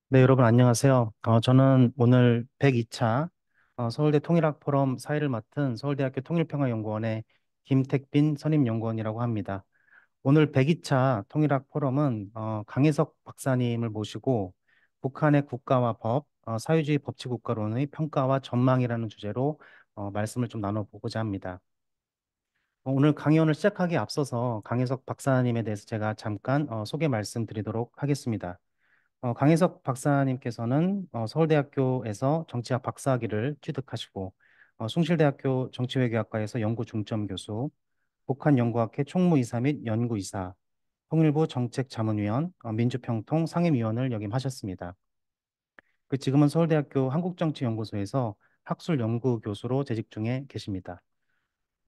네, 여러분 안녕하세요. 저는 오늘 102차 서울대 통일학 포럼 사회를 맡은 서울대학교 통일평화연구원의 김택빈 선임연구원이라고 합니다. 오늘 102차 통일학 포럼은 강혜석 박사님을 모시고 북한의 국가와 법, 사회주의 법치국가론의 평가와 전망이라는 주제로 말씀을 좀 나눠보고자 합니다. 오늘 강연을 시작하기에 앞서서 강혜석 박사님에 대해서 제가 잠깐 소개 말씀드리도록 하겠습니다. 강혜석 박사님께서는 서울대학교에서 정치학 박사학위를 취득하시고 숭실대학교 정치외교학과에서 연구 중점 교수, 북한연구학회 총무이사 및 연구이사, 통일부 정책자문위원, 민주평통 상임위원을 역임하셨습니다. 지금은 서울대학교 한국정치연구소에서 학술 연구교수로 재직 중에 계십니다.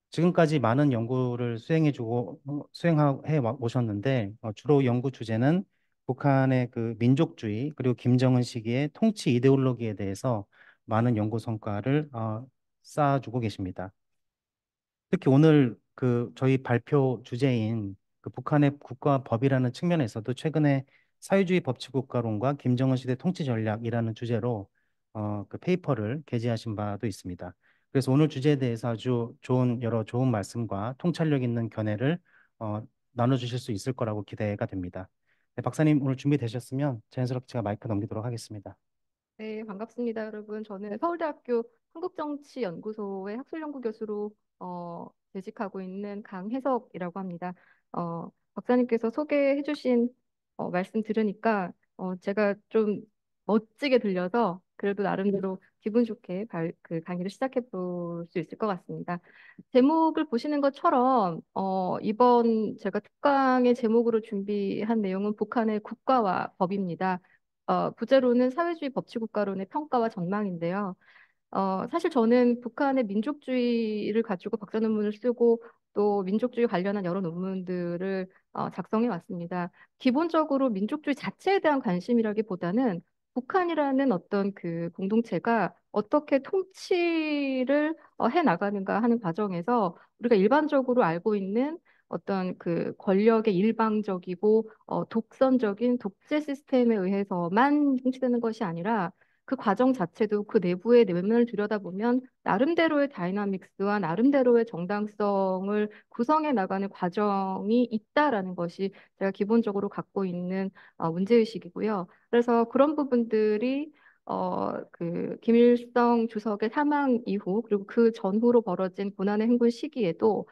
지금까지 많은 연구를 수행해 오셨는데 주로 연구 주제는 북한의 그 민족주의 그리고 김정은 시기의 통치 이데올로기에 대해서 많은 연구 성과를 쌓아주고 계십니다. 특히 오늘 저희 발표 주제인 북한의 국가 법이라는 측면에서도 최근에 사회주의 법치국가론과 김정은 시대 통치 전략이라는 주제로 페이퍼를 게재하신 바도 있습니다. 그래서 오늘 주제에 대해서 아주 여러 좋은 말씀과 통찰력 있는 견해를 어, 나눠주실 수 있을 거라고 기대가 됩니다. 네, 박사님 오늘 준비되셨으면 자연스럽게 제가 마이크 넘기도록 하겠습니다. 네, 반갑습니다, 여러분. 저는 서울대학교 한국정치연구소의 학술연구 교수로 재직하고 있는 강혜석이라고 합니다. 박사님께서 소개해주신 말씀 들으니까 제가 좀 멋지게 들려서 그래도 나름대로 기분 좋게 그 강의를 시작해 볼 수 있을 것 같습니다. 제목을 보시는 것처럼 이번 제가 특강의 제목으로 준비한 내용은 북한의 국가와 법입니다. 부제로는 사회주의 법치국가론의 평가와 전망인데요. 사실 저는 북한의 민족주의를 가지고 박사 논문을 쓰고 또 민족주의 관련한 여러 논문들을 작성해 왔습니다. 기본적으로 민족주의 자체에 대한 관심이라기보다는 북한이라는 어떤 그 공동체가 어떻게 통치를 해 나가는가 하는 과정에서 우리가 일반적으로 알고 있는 어떤 그 권력의 일방적이고 독선적인 독재 시스템에 의해서만 통치되는 것이 아니라 그 과정 자체도 그 내부의 내면을 들여다보면 나름대로의 다이나믹스와 나름대로의 정당성을 구성해 나가는 과정이 있다라는 것이 제가 기본적으로 갖고 있는 문제의식이고요. 그래서 그런 부분들이 그 김일성 주석의 사망 이후 그리고 그 전후로 벌어진 고난의 행군 시기에도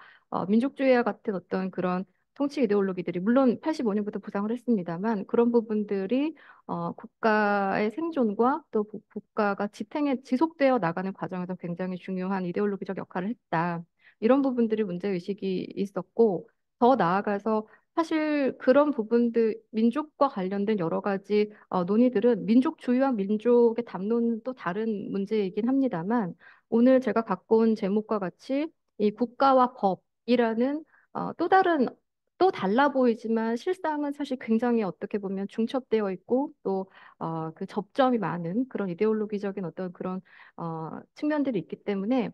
민족주의와 같은 어떤 그런 통치 이데올로기들이 물론 85년부터 부상을 했습니다만 그런 부분들이 국가의 생존과 또 국가가 지속되어 나가는 과정에서 굉장히 중요한 이데올로기적 역할을 했다. 이런 부분들이 문제의식이 있었고, 더 나아가서 사실 그런 부분들, 민족과 관련된 여러 가지 논의들은 민족주의와 민족의 담론은 또 다른 문제이긴 합니다만, 오늘 제가 갖고 온 제목과 같이 이 국가와 법이라는 또 다른 또 달라 보이지만 실상은 사실 굉장히 어떻게 보면 중첩되어 있고 또 그 접점이 많은 그런 이데올로기적인 어떤 그런 측면들이 있기 때문에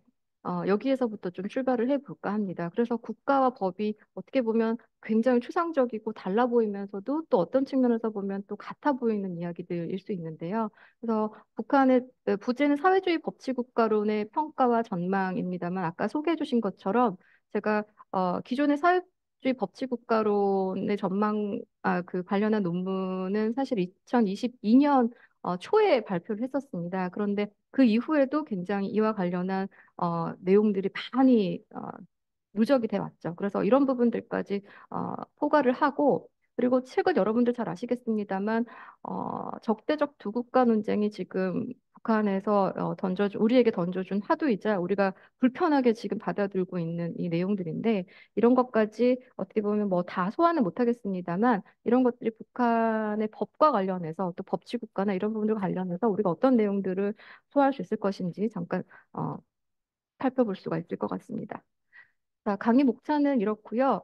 여기에서부터 좀 출발을 해볼까 합니다. 그래서 국가와 법이 어떻게 보면 굉장히 추상적이고 달라 보이면서도 또 어떤 측면에서 보면 또 같아 보이는 이야기들일 수 있는데요. 그래서 북한의 부제는 사회주의 법치국가론의 평가와 전망입니다만 아까 소개해 주신 것처럼 제가 기존의 사회주의 법치국가론의 그 관련한 논문은 사실 2022년 초에 발표를 했었습니다. 그런데 그 이후에도 굉장히 이와 관련한 내용들이 많이 누적이 돼 왔죠. 그래서 이런 부분들까지 포괄을 하고 그리고 최근 여러분들 잘 아시겠습니다만 적대적 두 국가 논쟁이 지금 북한에서 우리에게 던져준 화두이자 우리가 불편하게 지금 받아들고 있는 이 내용들인데 이런 것까지 어떻게 보면 뭐 다 소화는 못하겠습니다만 이런 것들이 북한의 법과 관련해서 또 법치국가나 이런 부분들 관련해서 우리가 어떤 내용들을 소화할 수 있을 것인지 잠깐 어, 살펴볼 수가 있을 것 같습니다. 자, 강의 목차는 이렇고요.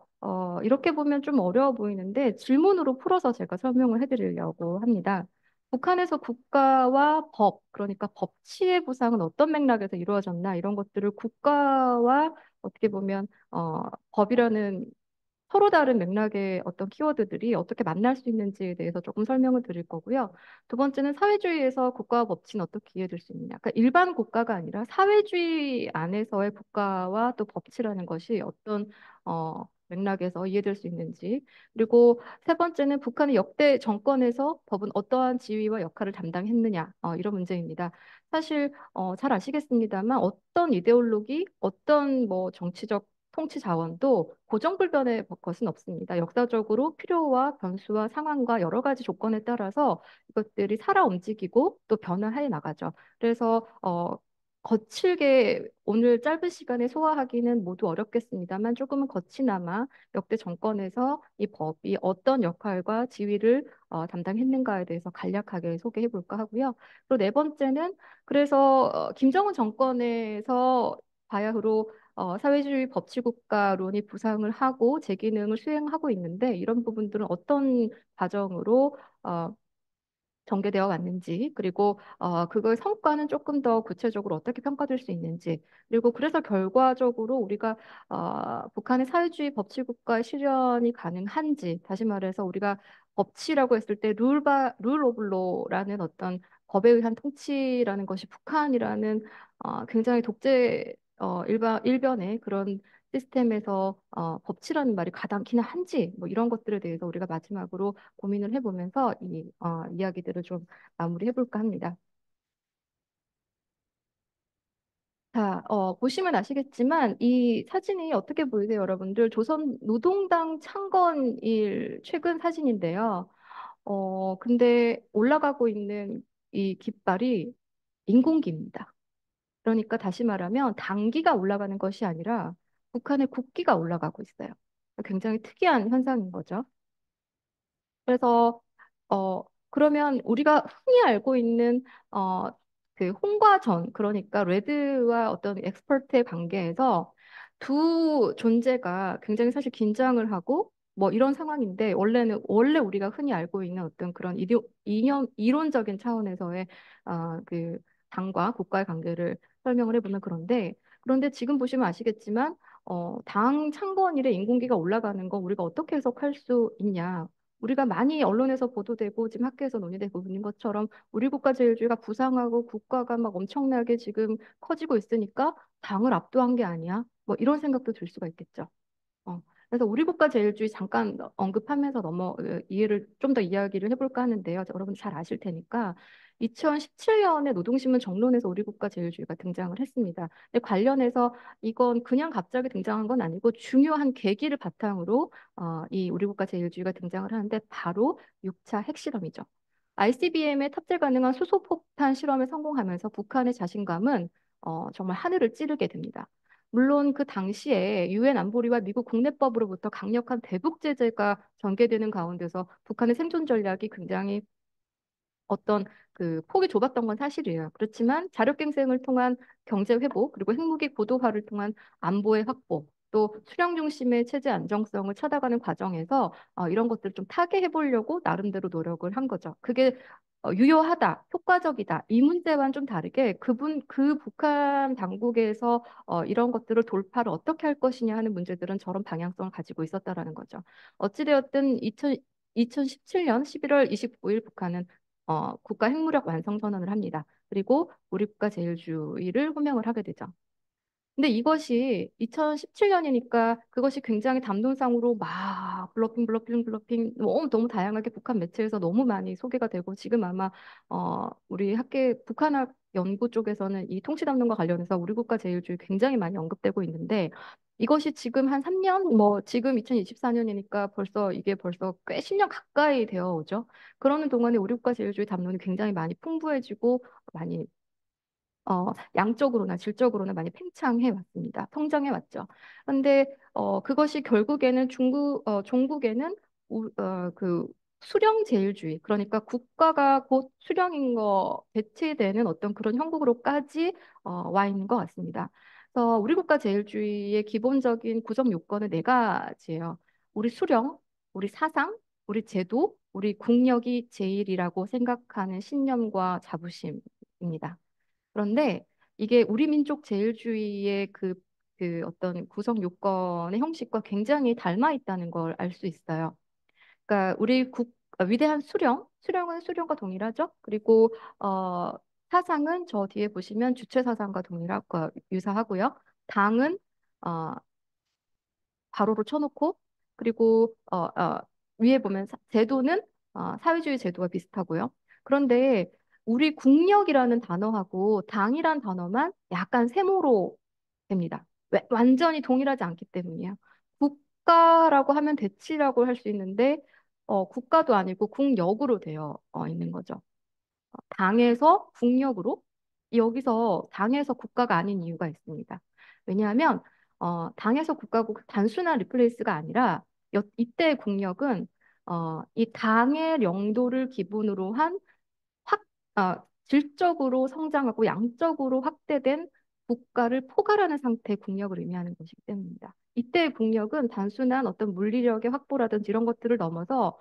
이렇게 보면 좀 어려워 보이는데 질문으로 풀어서 제가 설명을 해드리려고 합니다. 북한에서 국가와 법, 그러니까 법치의 구상은 어떤 맥락에서 이루어졌나 이런 것들을 국가와 어떻게 보면 법이라는 서로 다른 맥락의 어떤 키워드들이 어떻게 만날 수 있는지에 대해서 조금 설명을 드릴 거고요. 두 번째는 사회주의에서 국가와 법치는 어떻게 이해될 수 있느냐. 그러니까 일반 국가가 아니라 사회주의 안에서의 국가와 또 법치라는 것이 어떤 맥락에서 이해될 수 있는지. 그리고 세 번째는 북한의 역대 정권에서 법은 어떠한 지위와 역할을 담당했느냐. 이런 문제입니다. 사실 잘 아시겠습니다만 어떤 이데올로기, 어떤 뭐 정치적 통치 자원도 고정불변의 것은 없습니다. 역사적으로 필요와 변수와 상황과 여러 가지 조건에 따라서 이것들이 살아 움직이고 또 변화해 나가죠. 그래서 거칠게 오늘 짧은 시간에 소화하기는 모두 어렵겠습니다만 조금은 거치나마 역대 정권에서 이 법이 어떤 역할과 지위를 담당했는가에 대해서 간략하게 소개해 볼까 하고요. 그리고 네 번째는 그래서 김정은 정권에서 바야흐로 사회주의 법치국가론이 부상을 하고 제 기능을 수행하고 있는데 이런 부분들은 어떤 과정으로 전개되어 왔는지, 그리고 그걸 성과는 조금 더 구체적으로 어떻게 평가될 수 있는지, 그리고 그래서 결과적으로 우리가 북한의 사회주의 법치국가 실현이 가능한지, 다시 말해서 우리가 법치라고 했을 때 룰 오브 로라는 어떤 법에 의한 통치라는 것이 북한이라는 굉장히 독재 일변의 그런 시스템에서 법치라는 말이 가당키는 한지 뭐 이런 것들에 대해서 우리가 마지막으로 고민을 해보면서 이 이야기들을 좀 마무리해 볼까 합니다. 자, 보시면 아시겠지만 이 사진이 어떻게 보이세요, 여러분들? 조선 노동당 창건일 최근 사진인데요. 근데 올라가고 있는 이 깃발이 인공기입니다. 그러니까 다시 말하면 당기가 올라가는 것이 아니라 북한의 국기가 올라가고 있어요. 굉장히 특이한 현상인 거죠. 그래서 그러면 우리가 흔히 알고 있는 어, 그 홍과 전 그러니까 레드와 어떤 엑스퍼트의 관계에서 두 존재가 굉장히 사실 긴장을 하고 뭐 이런 상황인데 원래 우리가 흔히 알고 있는 어떤 그런 이론적인 차원에서의 그 당과 국가의 관계를 설명을 해보면 그런데 지금 보시면 아시겠지만 당 창건일에 인공기가 올라가는 거 우리가 어떻게 해석할 수 있냐? 우리가 많이 언론에서 보도되고 지금 학교에서 논의되고 있는 것처럼 우리 국가 제일주의가 부상하고 국가가 막 엄청나게 지금 커지고 있으니까 당을 압도한 게 아니야? 뭐 이런 생각도 들 수가 있겠죠. 그래서 우리 국가 제일주의 잠깐 언급하면서 이해를 좀 더 이야기를 해볼까 하는데요. 여러분 잘 아실 테니까 2017년에 노동신문 정론에서 우리 국가 제일주의가 등장을 했습니다. 근데 관련해서 이건 그냥 갑자기 등장한 건 아니고 중요한 계기를 바탕으로 이 우리 국가 제일주의가 등장을 하는데 바로 6차 핵실험이죠. ICBM에 탑재 가능한 수소폭탄 실험에 성공하면서 북한의 자신감은 정말 하늘을 찌르게 됩니다. 물론 그 당시에 유엔 안보리와 미국 국내법으로부터 강력한 대북 제재가 전개되는 가운데서 북한의 생존 전략이 굉장히 어떤 그 폭이 좁았던 건 사실이에요. 그렇지만 자력갱생을 통한 경제 회복 그리고 핵무기 고도화를 통한 안보의 확보 또 수령 중심의 체제 안정성을 찾아가는 과정에서 이런 것들을 좀 타개해 보려고 나름대로 노력을 한 거죠. 그게 유효하다, 효과적이다. 이 문제와는 좀 다르게 그 북한 당국에서 이런 것들을 돌파를 어떻게 할 것이냐 하는 문제들은 저런 방향성을 가지고 있었다라는 거죠. 어찌되었든 2017년 11월 29일 북한은 국가 핵무력 완성 선언을 합니다. 그리고 우리 국가 제일주의를 호명을 하게 되죠. 근데 이것이 2017년이니까 그것이 굉장히 담론상으로 막 블러핑 너무 다양하게 북한 매체에서 너무 많이 소개가 되고 지금 아마 우리 북한학 연구 쪽에서는 이 통치 담론과 관련해서 우리 국가 제일주의 굉장히 많이 언급되고 있는데 이것이 지금 한 3년 뭐 지금 2024년이니까 벌써 꽤 10년 가까이 되어 오죠. 그러는 동안에 우리 국가 제일주의 담론이 굉장히 많이 풍부해지고 많이 양적으로나 질적으로나 많이 팽창해 왔습니다. 성장해 왔죠. 그런데 그것이 결국에는 종국에는 그 수령 제일주의, 그러니까 국가가 곧 수령인 거 대체되는 어떤 그런 형국으로까지 와 있는 것 같습니다. 그래서 우리 국가 제일주의의 기본적인 구성 요건은 네 가지예요. 우리 수령, 우리 사상, 우리 제도, 우리 국력이 제일이라고 생각하는 신념과 자부심입니다. 그런데 이게 우리 민족 제일주의의 그 그 어떤 구성 요건의 형식과 굉장히 닮아 있다는 걸 알 수 있어요. 그러니까 위대한 수령은 수령과 동일하죠. 그리고 어, 사상은 저 뒤에 보시면 주체 사상과 동일하고 유사하고요. 당은 어, 가로로 쳐놓고 그리고 위에 보면 제도는 사회주의 제도와 비슷하고요. 그런데 우리 국력이라는 단어하고 당이란 단어만 약간 세모로 됩니다. 완전히 동일하지 않기 때문이에요. 국가라고 하면 대치라고 할 수 있는데 국가도 아니고 국력으로 되어 있는 거죠. 당에서 국력으로 여기서 당에서 국가가 아닌 이유가 있습니다. 왜냐하면 당에서 국가고 단순한 리플레이스가 아니라 이때 국력은 이 당의 영도를 기본으로 한 질적으로 성장하고 양적으로 확대된 국가를 포괄하는 상태의 국력을 의미하는 것이기 때문입니다. 이때의 국력은 단순한 어떤 물리력의 확보라든지 이런 것들을 넘어서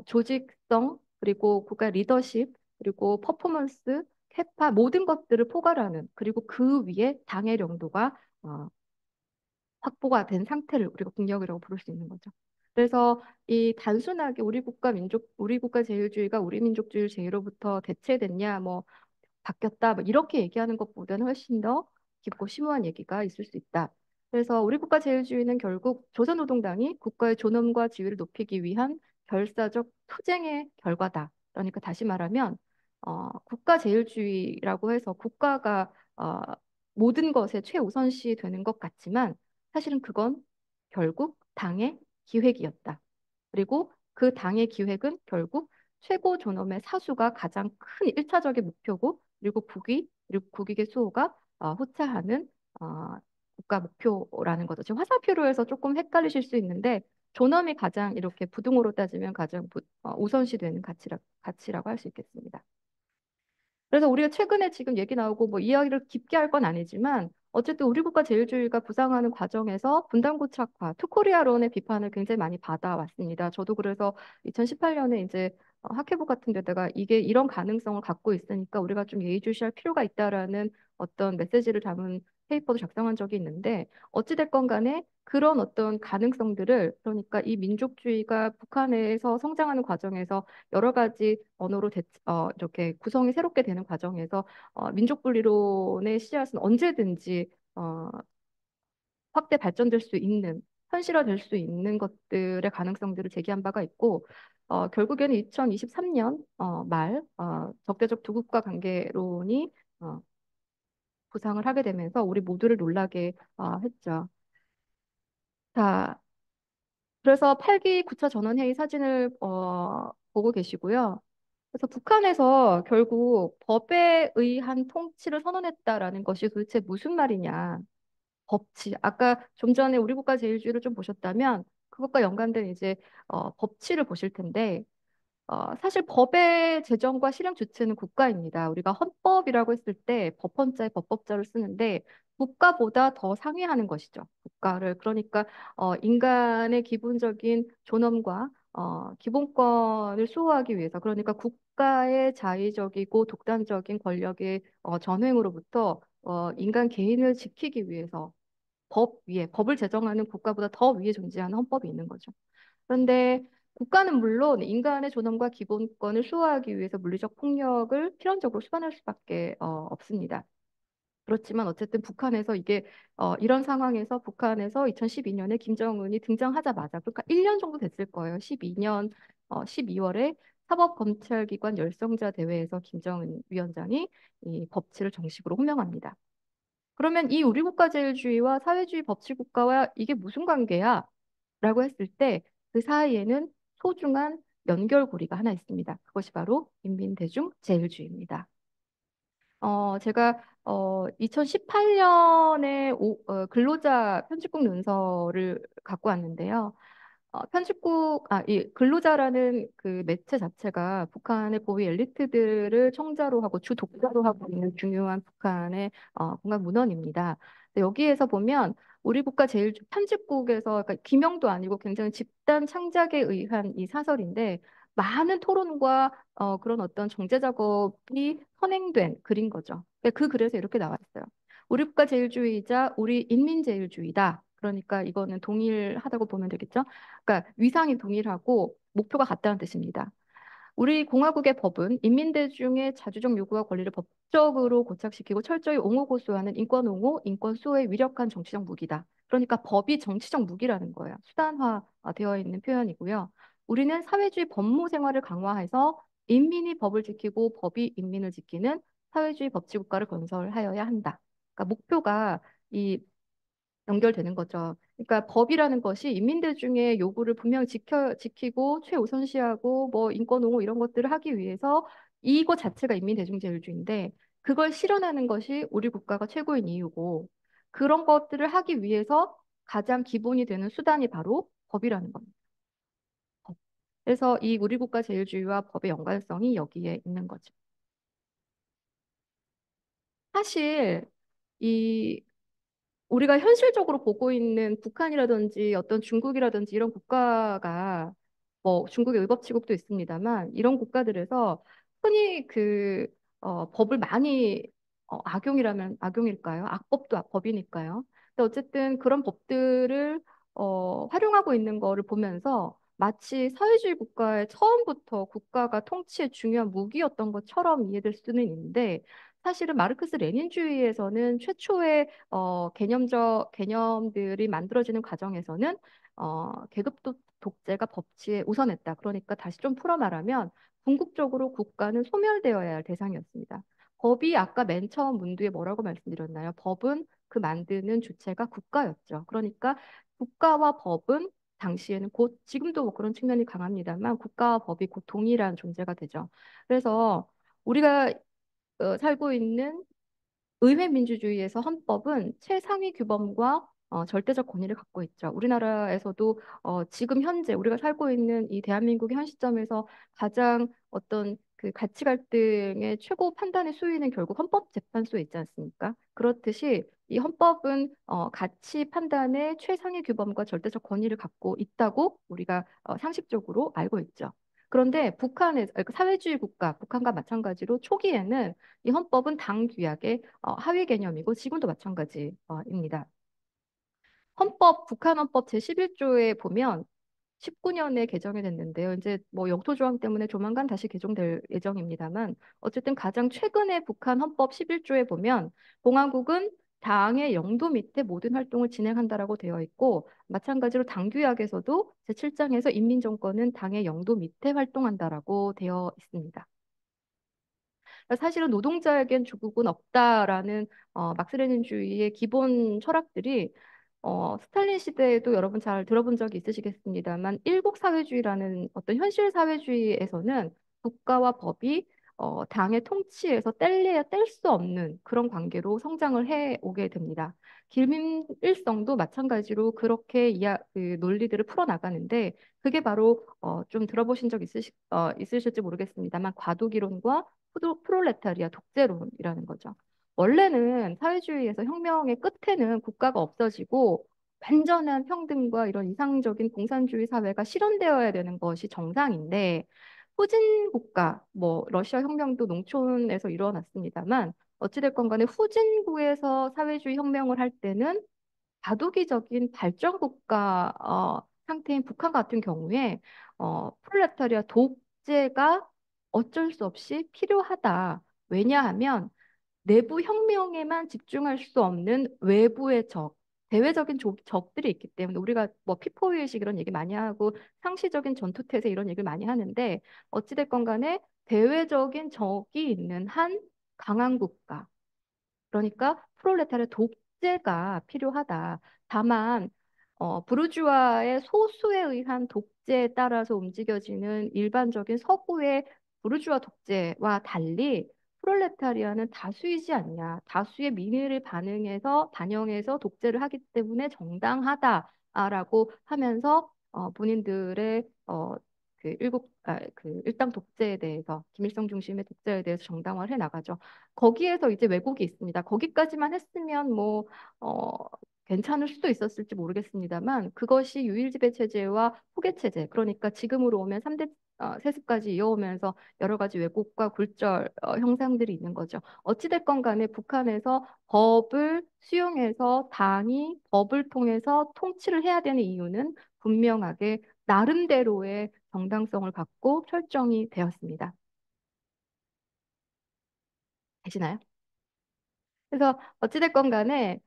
조직성 그리고 국가 리더십 그리고 퍼포먼스 캐파 모든 것들을 포괄하는 그리고 그 위에 당의 영도가 어, 확보가 된 상태를 우리가 국력이라고 부를 수 있는 거죠. 그래서 이 단순하게 우리 국가 제일주의가 우리 민족주의 제의로부터 대체됐냐, 뭐 바뀌었다, 뭐 이렇게 얘기하는 것보다는 훨씬 더 깊고 심오한 얘기가 있을 수 있다. 그래서 우리 국가 제일주의는 결국 조선노동당이 국가의 존엄과 지위를 높이기 위한 결사적 투쟁의 결과다. 그러니까 다시 말하면 국가 제일주의라고 해서 국가가 모든 것의 최우선시 되는 것 같지만 사실은 그건 결국 당의 기획이었다. 그리고 그 당의 기획은 결국 최고 존엄의 사수가 가장 큰 일차적인 목표고 그리고 국익의 수호가 후차하는 어, 국가 목표라는 거죠. 지금 화살표로 해서 조금 헷갈리실 수 있는데 존엄이 가장 이렇게 부등호로 따지면 가장 우선시되는 가치라고 할 수 있겠습니다. 그래서 우리가 최근에 지금 얘기 나오고 뭐 이야기를 깊게 할 건 아니지만 어쨌든 우리 국가 제일주의가 부상하는 과정에서 분단고착화, 투코리아론의 비판을 굉장히 많이 받아왔습니다. 저도 그래서 2018년에 이제 학회부 같은 데다가 이게 이런 가능성을 갖고 있으니까 우리가 좀 예의주시할 필요가 있다라는 어떤 메시지를 담은 페이퍼도 작성한 적이 있는데 어찌됐건 간에 그런 어떤 가능성들을 그러니까 이 민족주의가 북한에서 성장하는 과정에서 여러 가지 언어로 이렇게 구성이 새롭게 되는 과정에서 민족 분리론의 씨앗은 언제든지 확대 발전될 수 있는 현실화될 수 있는 것들의 가능성들을 제기한 바가 있고 결국에는 2023년 말 적대적 두 국가 관계론이 어, 부상을 하게 되면서 우리 모두를 놀라게 했죠. 자, 그래서 8기 9차 전원회의 사진을 보고 계시고요. 그래서 북한에서 결국 법에 의한 통치를 선언했다라는 것이 도대체 무슨 말이냐. 법치. 아까 좀 전에 우리 국가 제일주의를 좀 보셨다면 그것과 연관된 이제 법치를 보실 텐데 사실 법의 제정과 실행 주체는 국가입니다. 우리가 헌법이라고 했을 때 법헌자의 법법자를 쓰는데 국가보다 더 상회하는 것이죠. 국가를 그러니까 인간의 기본적인 존엄과 기본권을 수호하기 위해서 그러니까 국가의 자의적이고 독단적인 권력의 전횡으로부터 인간 개인을 지키기 위해서 법 위에 법을 제정하는 국가보다 더 위에 존재하는 헌법이 있는 거죠. 그런데 국가는 물론 인간의 존엄과 기본권을 수호하기 위해서 물리적 폭력을 필연적으로 수반할 수밖에 없습니다. 그렇지만 어쨌든 북한에서 이게 이런 상황에서 북한에서 2012년에 김정은이 등장하자마자 그러니까 1년 정도 됐을 거예요. 12년 12월에 사법검찰기관 열성자 대회에서 김정은 위원장이 이 법치를 정식으로 호명합니다. 그러면 이 우리 국가제일주의와 사회주의 법치국가와 이게 무슨 관계야? 라고 했을 때 그 사이에는 소중한 연결고리가 하나 있습니다. 그것이 바로 인민대중제일주의입니다. 제가 2018년에 근로자 편집국 문서를 갖고 왔는데요. 이 근로자라는 그 매체 자체가 북한의 고위 엘리트들을 청자로 하고 주 독자로 하고 있는 중요한 북한의 공간 문헌입니다. 근데 여기에서 보면 우리 국가 제일 편집국에서 그러니까 기명도 아니고 굉장히 집단 창작에 의한 이 사설인데 많은 토론과 그런 어떤 정제 작업이 선행된 글인 거죠. 그 글에서 이렇게 나와 있어요. 우리 국가 제일주의이자 우리 인민 제일주의다. 그러니까 이거는 동일하다고 보면 되겠죠. 그러니까 위상이 동일하고 목표가 같다는 뜻입니다. 우리 공화국의 법은 인민대중의 자주적 요구와 권리를 법적으로 고착시키고 철저히 옹호 고수하는 인권 옹호, 인권 수호의 위력한 정치적 무기다. 그러니까 법이 정치적 무기라는 거예요. 수단화되어 있는 표현이고요. 우리는 사회주의 법무 생활을 강화해서 인민이 법을 지키고 법이 인민을 지키는 사회주의 법치국가를 건설하여야 한다. 그러니까 목표가 이 연결되는 거죠. 그러니까 법이라는 것이 인민들 중에 요구를 분명히 지키고 최우선시하고 뭐 인권 옹호 이런 것들을 하기 위해서 이거 자체가 인민대중제일주의인데 그걸 실현하는 것이 우리 국가가 최고인 이유고 그런 것들을 하기 위해서 가장 기본이 되는 수단이 바로 법이라는 겁니다. 법. 그래서 이 우리 국가 제일주의와 법의 연관성이 여기에 있는 거죠. 사실 이 우리가 현실적으로 보고 있는 북한이라든지 어떤 중국이라든지 이런 국가가 뭐 중국의 의법치국도 있습니다만 이런 국가들에서 흔히 법을 많이 악용이라면 악용일까요? 악법도 법이니까요. 근데 어쨌든 그런 법들을 활용하고 있는 거를 보면서 마치 사회주의 국가의 처음부터 국가가 통치의 중요한 무기였던 것처럼 이해될 수는 있는데 사실은 마르크스 레닌주의에서는 최초의 개념적 개념들이 만들어지는 과정에서는 계급 독재가 법치에 우선했다. 그러니까 다시 좀 풀어 말하면 궁극적으로 국가는 소멸되어야 할 대상이었습니다. 법이 아까 맨 처음 문두에 뭐라고 말씀드렸나요? 법은 그 만드는 주체가 국가였죠. 그러니까 국가와 법은 당시에는 곧 지금도 뭐 그런 측면이 강합니다만 국가와 법이 곧 동일한 존재가 되죠. 그래서 우리가 살고 있는 의회 민주주의에서 헌법은 최상위 규범과 절대적 권위를 갖고 있죠. 우리나라에서도 지금 현재 우리가 살고 있는 이 대한민국의 현 시점에서 가장 어떤 그 가치 갈등의 최고 판단의 수위는 결국 헌법재판소에 있지 않습니까? 그렇듯이 이 헌법은 가치 판단의 최상위 규범과 절대적 권위를 갖고 있다고 우리가 상식적으로 알고 있죠. 그런데 그러니까 사회주의 국가, 북한과 마찬가지로 초기에는 이 헌법은 당규약의 하위 개념이고 지금도 마찬가지입니다. 북한 헌법 제11조에 보면 19년에 개정이 됐는데요. 이제 뭐 영토 조항 때문에 조만간 다시 개정될 예정입니다만 어쨌든 가장 최근에 북한 헌법 11조에 보면 공화국은 당의 영도 밑에 모든 활동을 진행한다라고 되어 있고 마찬가지로 당규약에서도 제7장에서 인민정권은 당의 영도 밑에 활동한다라고 되어 있습니다. 사실은 노동자에겐 조국은 없다라는 막스레닌주의의 기본 철학들이 스탈린 시대에도 여러분 잘 들어본 적이 있으시겠습니다만 일국 사회주의라는 어떤 현실 사회주의에서는 국가와 법이 당의 통치에서 뗄래야 뗄 수 없는 그런 관계로 성장을 해 오게 됩니다. 김일성도 마찬가지로 그렇게 그 논리들을 풀어나가는데 그게 바로 좀 들어보신 적 있으실지 모르겠습니다만 과도기론과 프롤레타리아 독재론이라는 거죠. 원래는 사회주의에서 혁명의 끝에는 국가가 없어지고 완전한 평등과 이런 이상적인 공산주의 사회가 실현되어야 되는 것이 정상인데 후진 국가, 뭐 러시아 혁명도 농촌에서 일어났습니다만 어찌됐건 간에 후진국에서 사회주의 혁명을 할 때는 다도기적인 발전 국가 상태인 북한 같은 경우에 프롤레타리아 독재가 어쩔 수 없이 필요하다. 왜냐하면 내부 혁명에만 집중할 수 없는 외부의 대외적인 적들이 있기 때문에 우리가 뭐 피포의식 이런 얘기 많이 하고 상시적인 전투태세 이런 얘기를 많이 하는데 어찌됐건 간에 대외적인 적이 있는 한 강한 국가 그러니까 프롤레타리아 독재가 필요하다. 다만 부르주아의 소수에 의한 독재에 따라서 움직여지는 일반적인 서구의 부르주아 독재와 달리 프롤레타리아는 다수이지 않냐. 다수의 민의를 반영해서 독재를 하기 때문에 정당하다라고 하면서 본인들의 그 일당 독재에 대해서 김일성 중심의 독재에 대해서 정당화를 해 나가죠. 거기에서 이제 왜곡이 있습니다. 거기까지만 했으면 뭐 괜찮을 수도 있었을지 모르겠습니다만 그것이 유일지배 체제와 후계 체제 그러니까 지금으로 오면 3대 세습까지 이어오면서 여러 가지 왜곡과 굴절 형상들이 있는 거죠. 어찌됐건 간에 북한에서 법을 수용해서 당이 법을 통해서 통치를 해야 되는 이유는 분명하게 나름대로의 정당성을 갖고 설정이 되었습니다. 되시나요? 그래서 어찌됐건 간에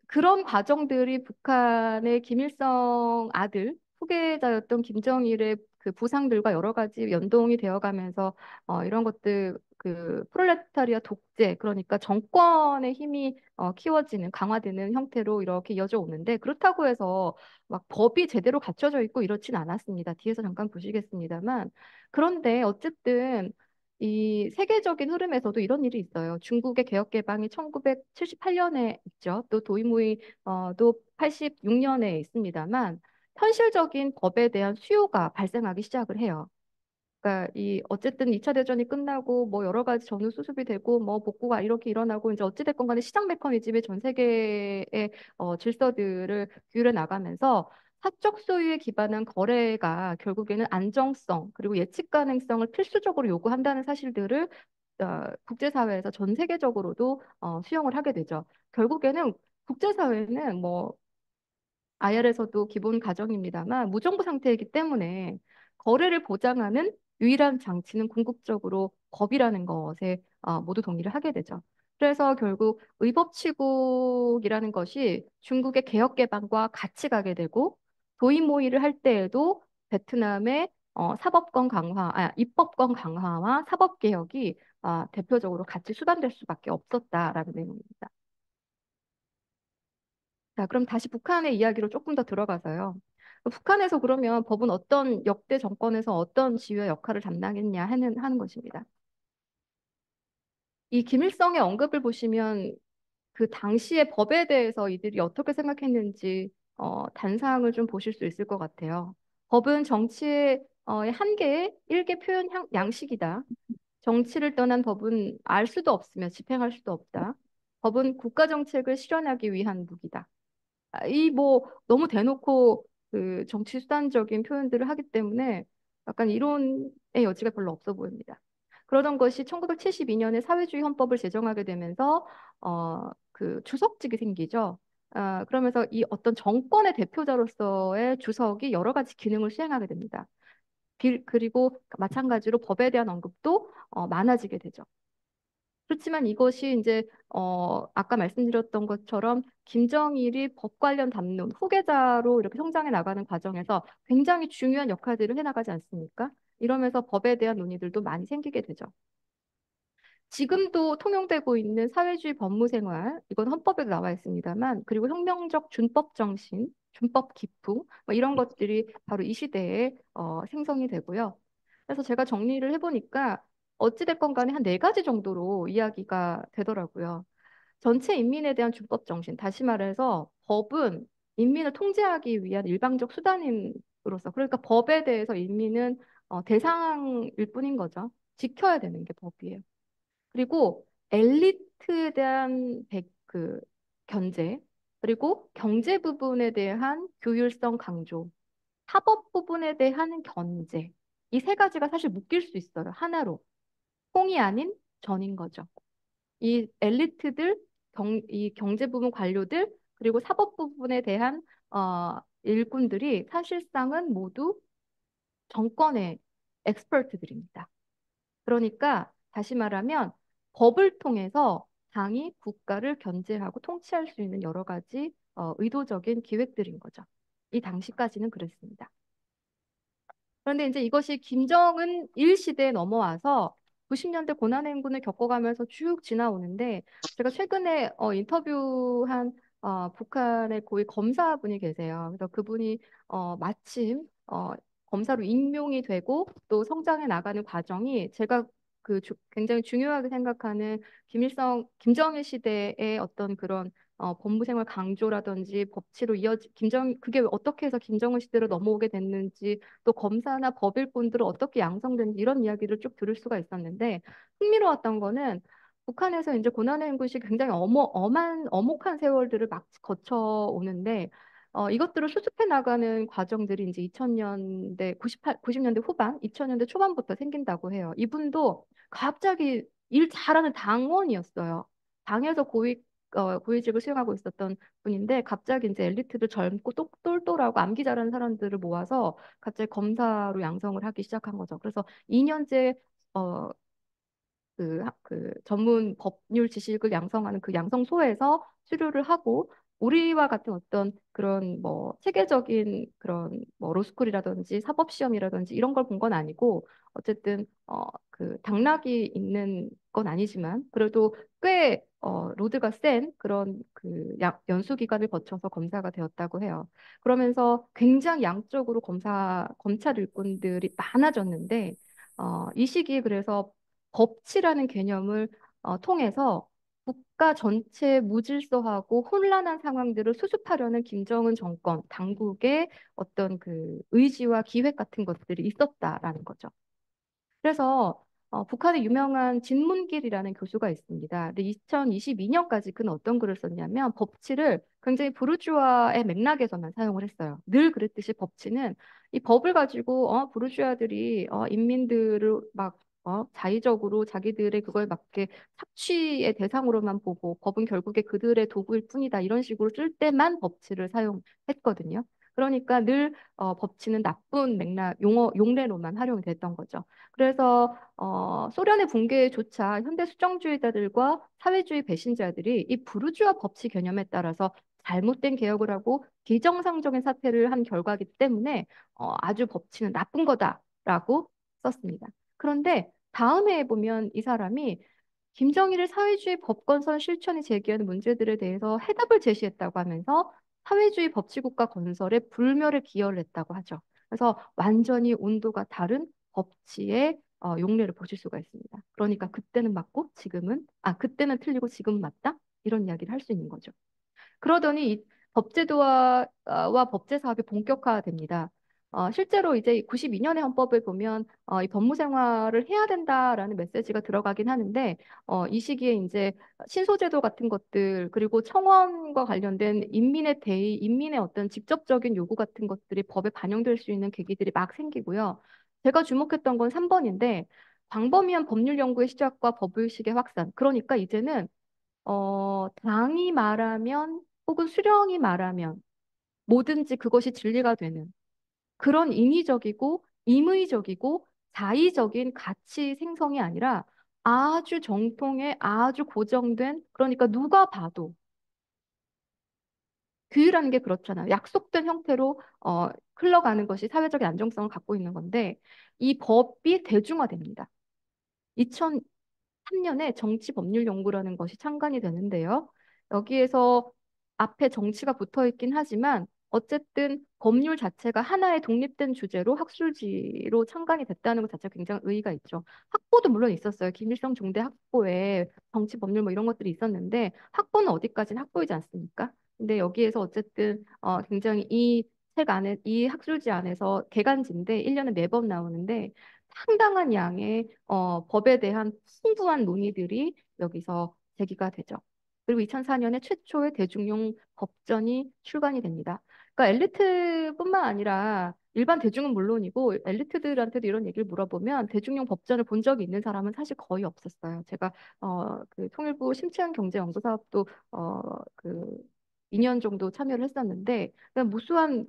그런 과정들이 북한의 김일성 아들, 후계자였던 김정일의 그 부상들과 여러 가지 연동이 되어가면서 이런 것들 프롤레타리아 독재 그러니까 정권의 힘이 키워지는 강화되는 형태로 이렇게 이어져 오는데 그렇다고 해서 막 법이 제대로 갖춰져 있고 이렇진 않았습니다. 뒤에서 잠깐 보시겠습니다만 그런데 어쨌든 이 세계적인 흐름에서도 이런 일이 있어요. 중국의 개혁 개방이 1978년에 있죠. 또 도이무이도 86년에 있습니다만 현실적인 법에 대한 수요가 발생하기 시작을 해요. 그러니까 이 어쨌든 2차 대전이 끝나고 뭐 여러 가지 전후 수습이 되고 뭐 복구가 이렇게 일어나고 이제 어찌 됐건 간에 시장 메커니즘이 전 세계의 질서들을 규율해 나가면서 사적 소유에 기반한 거래가 결국에는 안정성 그리고 예측 가능성을 필수적으로 요구한다는 사실들을 국제사회에서 전 세계적으로도 수용을 하게 되죠. 결국에는 국제사회는 뭐 IR에서도 기본 가정입니다만 무정부 상태이기 때문에 거래를 보장하는 유일한 장치는 궁극적으로 법이라는 것에 모두 동의를 하게 되죠. 그래서 결국 의법치국이라는 것이 중국의 개혁 개방과 같이 가게 되고 도입 모의를 할 때에도 베트남의 사법권 강화, 입법권 강화와 사법 개혁이 대표적으로 같이 수반될 수밖에 없었다라는 내용입니다. 자, 그럼 다시 북한의 이야기로 조금 더 들어가서요. 북한에서 그러면 법은 어떤 역대 정권에서 어떤 지위와 역할을 담당했냐 하는 것입니다. 이 김일성의 언급을 보시면 그 당시의 법에 대해서 이들이 어떻게 생각했는지 단상을 좀 보실 수 있을 것 같아요. 법은 정치의 한계의 일개 표현 양식이다. 정치를 떠난 법은 알 수도 없으며 집행할 수도 없다. 법은 국가 정책을 실현하기 위한 무기다. 이 뭐 너무 대놓고 그 정치 수단적인 표현들을 하기 때문에 약간 이론의 여지가 별로 없어 보입니다. 그러던 것이 1972년에 사회주의 헌법을 제정하게 되면서 그 주석직이 생기죠. 그러면서 이 어떤 정권의 대표자로서의 주석이 여러 가지 기능을 수행하게 됩니다. 그리고 마찬가지로 법에 대한 언급도 많아지게 되죠. 그렇지만 이것이 이제 아까 말씀드렸던 것처럼 김정일이 법 관련 담론 후계자로 이렇게 성장해 나가는 과정에서 굉장히 중요한 역할들을 해나가지 않습니까? 이러면서 법에 대한 논의들도 많이 생기게 되죠. 지금도 통용되고 있는 사회주의 법무생활, 이건 헌법에도 나와 있습니다만, 그리고 혁명적 준법 정신, 준법 기풍, 뭐 이런 것들이 바로 이 시대에 생성이 되고요. 그래서 제가 정리를 해보니까 어찌됐건 간에 한 네 가지 정도로 이야기가 되더라고요. 전체 인민에 대한 준법 정신, 다시 말해서 법은 인민을 통제하기 위한 일방적 수단으로서, 그러니까 법에 대해서 인민은 대상일 뿐인 거죠. 지켜야 되는 게 법이에요. 그리고 엘리트에 대한 견제, 그리고 경제 부분에 대한 규율성 강조, 사법 부분에 대한 견제. 이 세 가지가 사실 묶일 수 있어요. 하나로. 공이 아닌 전인 거죠. 이 엘리트들, 이 경제 부분 관료들, 그리고 사법 부분에 대한 일꾼들이 사실상은 모두 정권의 엑스퍼트들입니다. 그러니까 다시 말하면 법을 통해서 당이 국가를 견제하고 통치할 수 있는 여러 가지 의도적인 기획들인 거죠. 이 당시까지는 그랬습니다. 그런데 이제 이것이 김정은 일시대에 넘어와서 90년대 고난행군을 겪어가면서 쭉 지나오는데 제가 최근에 인터뷰한 북한의 고위 검사분이 계세요. 그래서 그분이 마침 검사로 임명이 되고 또 성장해 나가는 과정이 제가 굉장히 중요하게 생각하는 김정일 시대의 어떤 그런 법무생활 강조라든지 법치로 그게 어떻게 해서 김정은 시대로 넘어오게 됐는지 또 검사나 법일꾼들은 어떻게 양성되는지 이런 이야기를 쭉 들을 수가 있었는데 흥미로웠던 거는 북한에서 이제 고난의 행군이 굉장히 엄혹한 세월들을 막 거쳐 오는데, 이것들을 수습해 나가는 과정들이 이제 2000년대, 90년대 후반, 2000년대 초반부터 생긴다고 해요. 이분도 갑자기 일 잘하는 당원이었어요. 당에서 고위직을 수행하고 있었던 분인데, 갑자기 이제 엘리트들 젊고 똘똘하고 암기 잘하는 사람들을 모아서 갑자기 검사로 양성을 하기 시작한 거죠. 그래서 2년째 그 전문 법률 지식을 양성하는 그 양성소에서 수료를 하고, 우리와 같은 어떤 그런 뭐 체계적인 그런 뭐 로스쿨이라든지 사법시험이라든지 이런 걸 본 건 아니고, 어쨌든 그 당락이 있는 건 아니지만 그래도 꽤 로드가 센 그런 그 연수 기간을 거쳐서 검사가 되었다고 해요. 그러면서 굉장히 양적으로 검찰 일꾼들이 많아졌는데, 이 시기에 그래서 법치라는 개념을 통해서 국가 전체의 무질서하고 혼란한 상황들을 수습하려는 김정은 정권 당국의 어떤 그 의지와 기획 같은 것들이 있었다라는 거죠. 그래서 북한의 유명한 진문길이라는 교수가 있습니다. 근데 2022년까지 그는 어떤 글을 썼냐면, 법치를 굉장히 부르주아의 맥락에서만 사용을 했어요. 늘 그랬듯이 법치는 이 법을 가지고 부르주아들이 인민들을 막 자의적으로 자기들의 그거에 맞게 착취의 대상으로만 보고, 법은 결국에 그들의 도구일 뿐이다, 이런 식으로 쓸 때만 법치를 사용했거든요. 그러니까 늘 법치는 나쁜 맥락, 용례로만 활용이 됐던 거죠. 그래서 소련의 붕괴조차 현대 수정주의자들과 사회주의 배신자들이 이 부르주아 법치 개념에 따라서 잘못된 개혁을 하고 비정상적인 사태를 한 결과이기 때문에 아주 법치는 나쁜 거다라고 썼습니다. 그런데 다음에 보면 이 사람이 김정일의 사회주의 법건선 실천이 제기하는 문제들에 대해서 해답을 제시했다고 하면서 사회주의 법치국가 건설에 불멸의 기여를 했다고 하죠. 그래서 완전히 온도가 다른 법치의 용례를 보실 수가 있습니다. 그러니까 그때는 맞고 그때는 틀리고 지금은 맞다, 이런 이야기를 할 수 있는 거죠. 그러더니 이 법제도와 와 법제 사업이 본격화됩니다. 실제로 이제 92년의 헌법을 보면 이 법무 생활을 해야 된다라는 메시지가 들어가긴 하는데, 이 시기에 이제 신소제도 같은 것들, 그리고 청원과 관련된 인민의 대의, 인민의 어떤 직접적인 요구 같은 것들이 법에 반영될 수 있는 계기들이 막 생기고요. 제가 주목했던 건 3번인데, 광범위한 법률 연구의 시작과 법의식의 확산. 그러니까 이제는 당이 말하면 혹은 수령이 말하면 뭐든지 그것이 진리가 되는 그런 인위적이고 임의적이고 자의적인 가치 생성이 아니라 아주 정통의 아주 고정된, 그러니까 누가 봐도 규율하는 게 그렇잖아요. 약속된 형태로 흘러가는 것이 사회적인 안정성을 갖고 있는 건데, 이 법이 대중화됩니다. 2003년에 정치법률연구라는 것이 창간이 되는데요. 여기에서 앞에 정치가 붙어 있긴 하지만 어쨌든 법률 자체가 하나의 독립된 주제로 학술지로 창간이 됐다는 것 자체가 굉장히 의의가 있죠. 학보도 물론 있었어요. 김일성 중대 학보에 정치 법률 뭐 이런 것들이 있었는데, 학보는 어디까지는 학보이지 않습니까? 근데 여기에서 어쨌든 굉장히 이 책 안에, 이 학술지 안에서 개간지인데 1년에 4번 나오는데, 상당한 양의 법에 대한 풍부한 논의들이 여기서 제기가 되죠. 그리고 2004년에 최초의 대중용 법전이 출간이 됩니다. 그러니까 엘리트뿐만 아니라 일반 대중은 물론이고, 엘리트들한테도 이런 얘기를 물어보면 대중용 법전을 본 적이 있는 사람은 사실 거의 없었어요. 제가 그 통일부 심층 경제 연구 사업도 그 2년 정도 참여를 했었는데, 그냥 무수한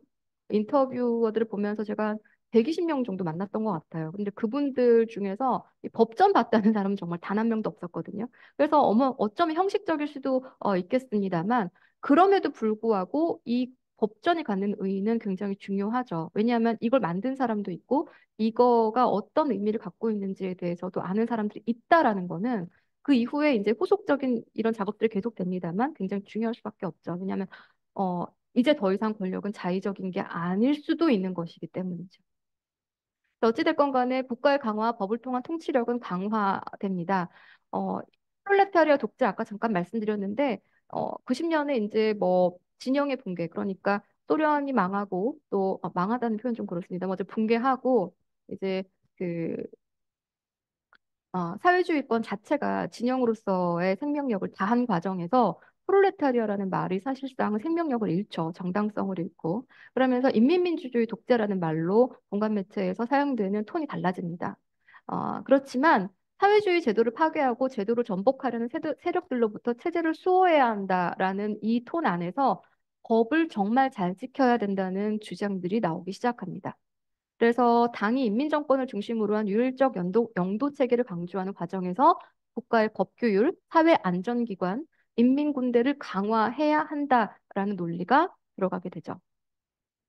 인터뷰어들을 보면서 제가 120명 정도 만났던 것 같아요. 근데 그분들 중에서 이 법전 봤다는 사람은 정말 단 한 명도 없었거든요. 그래서 어쩌면 형식적일 수도 있겠습니다만, 그럼에도 불구하고 이 법전이 갖는 의의는 굉장히 중요하죠. 왜냐하면 이걸 만든 사람도 있고, 이거가 어떤 의미를 갖고 있는지에 대해서도 아는 사람들이 있다라는 거는, 그 이후에 이제 후속적인 이런 작업들이 계속됩니다만 굉장히 중요할 수밖에 없죠. 왜냐하면 어, 이제 더 이상 권력은 자의적인 게 아닐 수도 있는 것이기 때문이죠. 어찌됐건 간에 국가의 강화, 법을 통한 통치력은 강화됩니다. 어, 프롤레타리아 독재 아까 잠깐 말씀드렸는데, 90년에 이제 뭐 진영의 붕괴, 그러니까 소련이 망하고 또 망하다는 표현 좀 그렇습니다. 먼저 붕괴하고 이제 그 사회주의권 자체가 진영으로서의 생명력을 다한 과정에서 프롤레타리아라는 말이 사실상 생명력을 잃죠. 정당성을 잃고. 그러면서 인민민주주의 독재라는 말로 공간 매체에서 사용되는 톤이 달라집니다. 그렇지만 사회주의 제도를 파괴하고 제도를 전복하려는 세력들로부터 체제를 수호해야 한다라는 이 톤 안에서 법을 정말 잘 지켜야 된다는 주장들이 나오기 시작합니다. 그래서 당이 인민정권을 중심으로 한 유일적 영도 체계를 강조하는 과정에서 국가의 법규율, 사회안전기관, 인민군대를 강화해야 한다라는 논리가 들어가게 되죠.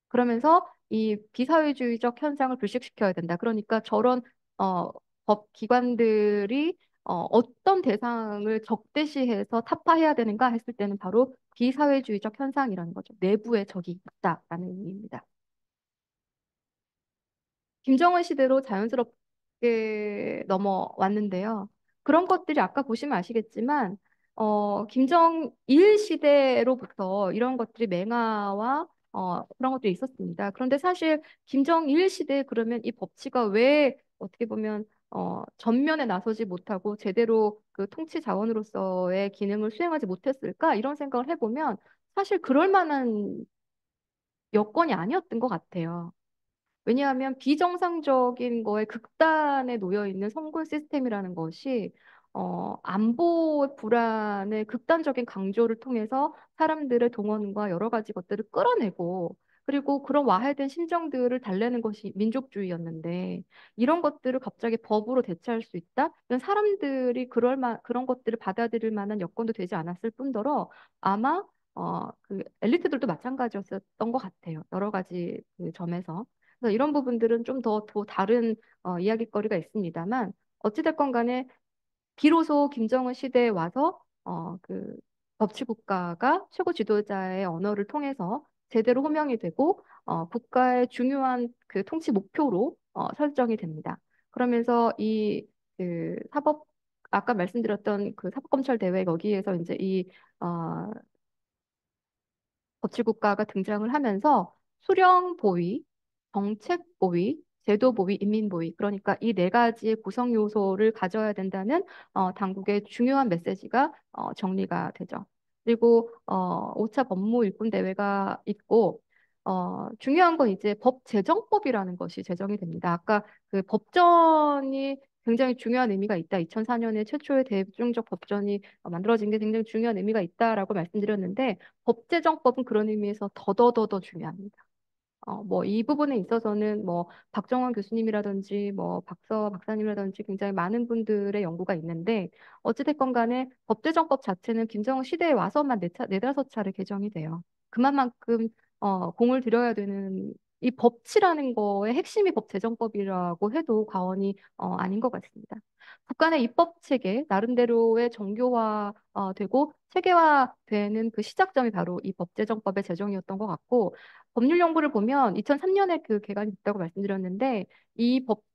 그러면서 이 비사회주의적 현상을 불식시켜야 된다. 그러니까 저런 어, 법 기관들이 어떤 대상을 적대시해서 타파해야 되는가 했을 때는 바로 비사회주의적 현상이라는 거죠. 내부에 적이 있다라는 의미입니다. 김정은 시대로 자연스럽게 넘어왔는데요. 그런 것들이 아까 보시면 아시겠지만, 김정일 시대로부터 이런 것들이 맹아와 그런 것들이 있었습니다. 그런데 사실 김정일 시대에 그러면 이 법치가 왜 어떻게 보면 전면에 나서지 못하고 제대로 그 통치 자원으로서의 기능을 수행하지 못했을까? 이런 생각을 해보면 사실 그럴 만한 여건이 아니었던 것 같아요. 왜냐하면 비정상적인 거에 극단에 놓여 있는 선군 시스템이라는 것이 안보 불안의 극단적인 강조를 통해서 사람들의 동원과 여러 가지 것들을 끌어내고 그리고 그런 와해된 심정들을 달래는 것이 민족주의였는데 이런 것들을 갑자기 법으로 대체할 수 있다? 이건 사람들이 그런 것들을 받아들일 만한 여건도 되지 않았을 뿐더러 아마 그 엘리트들도 마찬가지였던 것 같아요. 여러 가지 그 점에서. 그래서 이런 부분들은 좀 더 다른 이야기거리가 있습니다만 어찌됐건 간에 비로소 김정은 시대에 와서 그 법치국가가 최고 지도자의 언어를 통해서 제대로 호명이 되고 국가의 중요한 그 통치 목표로 설정이 됩니다. 그러면서 이 그 사법 아까 말씀드렸던 그 사법검찰 대회 거기에서 이제 이 어, 법치국가가 등장을 하면서 수령 보위, 정책 보위, 제도 보위, 인민 보위. 그러니까 이 네 가지의 구성 요소를 가져야 된다는 당국의 중요한 메시지가 정리가 되죠. 그리고 5차 법무 일꾼 대회가 있고 중요한 건 이제 법제정법이라는 것이 제정이 됩니다. 아까 그 법전이 굉장히 중요한 의미가 있다. 2004년에 최초의 대중적 법전이 만들어진 게 굉장히 중요한 의미가 있다라고 말씀드렸는데 법제정법은 그런 의미에서 더더더더 중요합니다. 뭐 이 부분에 있어서는 뭐 박정원 교수님이라든지 뭐 박서 박사님이라든지 굉장히 많은 분들의 연구가 있는데 어찌됐건 간에 법제정법 자체는 김정은 시대에 와서만 네다섯 차례 개정이 돼요. 그만큼 공을 들여야 되는 이 법치라는 거의 핵심이 법제정법이라고 해도 과언이 아닌 것 같습니다. 북한의 입법 체계 나름대로의 정교화 되고 체계화되는 그 시작점이 바로 이 법제정법의 제정이었던 것 같고 법률 연구를 보면 2003년에 그 개관이 됐다고 말씀드렸는데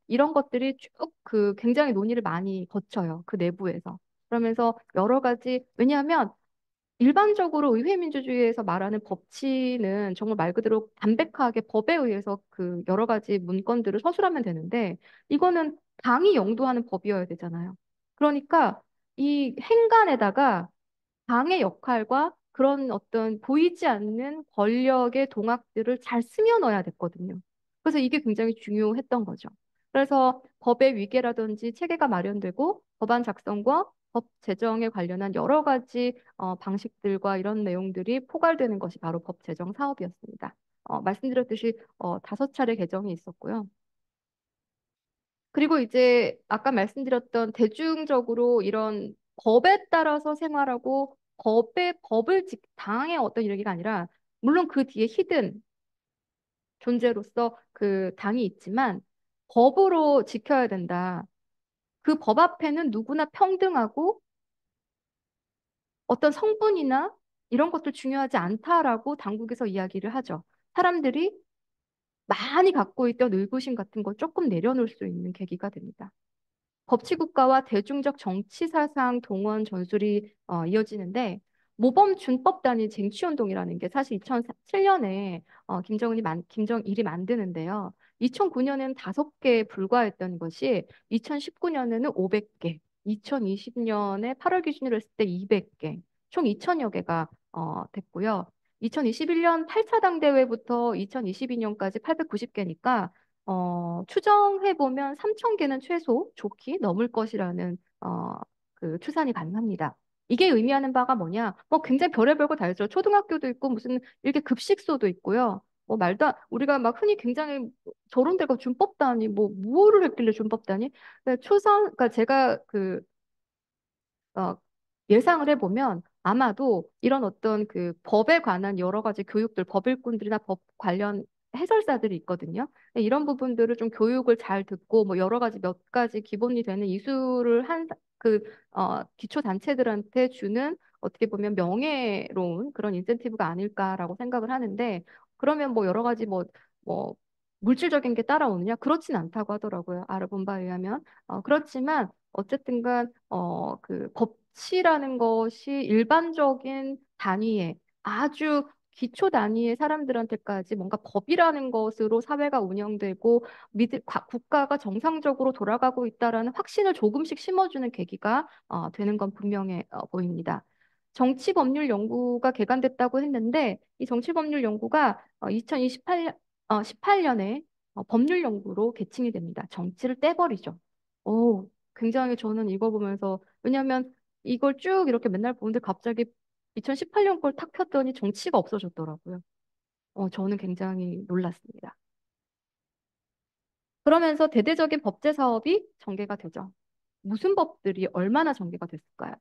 이런 것들이 쭉 그 굉장히 논의를 많이 거쳐요. 그 내부에서. 그러면서 여러 가지 왜냐하면 일반적으로 의회 민주주의에서 말하는 법치는 정말 말 그대로 담백하게 법에 의해서 그 여러 가지 문건들을 서술하면 되는데 이거는 당이 영도하는 법이어야 되잖아요. 그러니까 이 행간에다가 당의 역할과 그런 어떤 보이지 않는 권력의 동학들을 잘 스며 넣어야 됐거든요. 그래서 이게 굉장히 중요했던 거죠. 그래서 법의 위계라든지 체계가 마련되고 법안 작성과 법 제정에 관련한 여러 가지 방식들과 이런 내용들이 포괄되는 것이 바로 법 제정 사업이었습니다. 말씀드렸듯이 5차례 개정이 있었고요. 그리고 이제 아까 말씀드렸던 대중적으로 이런 법에 따라서 생활하고 당의 어떤 이야기가 아니라 물론 그 뒤에 히든 존재로서 그 당이 있지만 법으로 지켜야 된다. 그 법 앞에는 누구나 평등하고 어떤 성분이나 이런 것들 중요하지 않다라고 당국에서 이야기를 하죠. 사람들이 많이 갖고 있던 의구심 같은 거 조금 내려놓을 수 있는 계기가 됩니다. 법치국가와 대중적 정치 사상 동원 전술이 이어지는데 모범 준법 단위 쟁취운동이라는 게 사실 2007년에 김정일이 만드는데요. 2009년에는 5개에 불과했던 것이 2019년에는 500개, 2020년에 8월 기준으로 했을 때 200개, 총 2천여 개가 됐고요. 2021년 8차 당대회부터 2022년까지 890개니까 추정해보면 3,000개는 최소 좋게 넘을 것이라는 그 추산이 가능합니다. 이게 의미하는 바가 뭐냐? 뭐 굉장히 별의별 거 다 있어요. 초등학교도 있고 무슨 이렇게 급식소도 있고요. 뭐 우리가 막 흔히 굉장히 저런 데가 준법다니 뭐 뭐를 했길래 준법다니? 그러니까 제가 어, 예상을 해보면 아마도 이런 어떤 그 법에 관한 여러 가지 교육들, 법일꾼들이나 법 관련 해설사들이 있거든요. 이런 부분들을 좀 교육을 잘 듣고 뭐 여러 가지 몇 가지 기본이 되는 이수를 한 기초 단체들한테 주는 어떻게 보면 명예로운 그런 인센티브가 아닐까라고 생각을 하는데 그러면 뭐 여러 가지 뭐 물질적인 게 따라오느냐? 그렇진 않다고 하더라고요. 알아본 바에 의하면. 그렇지만 어쨌든 그 법치라는 것이 일반적인 단위의 아주 기초 단위의 사람들한테까지 뭔가 법이라는 것으로 사회가 운영되고 국가가 정상적으로 돌아가고 있다라는 확신을 조금씩 심어주는 계기가 되는 건 분명해 보입니다. 정치법률 연구가 개관됐다고 했는데 이 정치법률 연구가 18년에 법률 연구로 개칭이 됩니다. 정치를 떼버리죠. 오, 굉장히 저는 이거 보면서 왜냐하면 이걸 쭉 이렇게 맨날 보는데 갑자기 2018년 걸 탁 폈더니 정치가 없어졌더라고요. 저는 굉장히 놀랐습니다. 그러면서 대대적인 법제 사업이 전개가 되죠. 무슨 법들이 얼마나 전개가 됐을까요?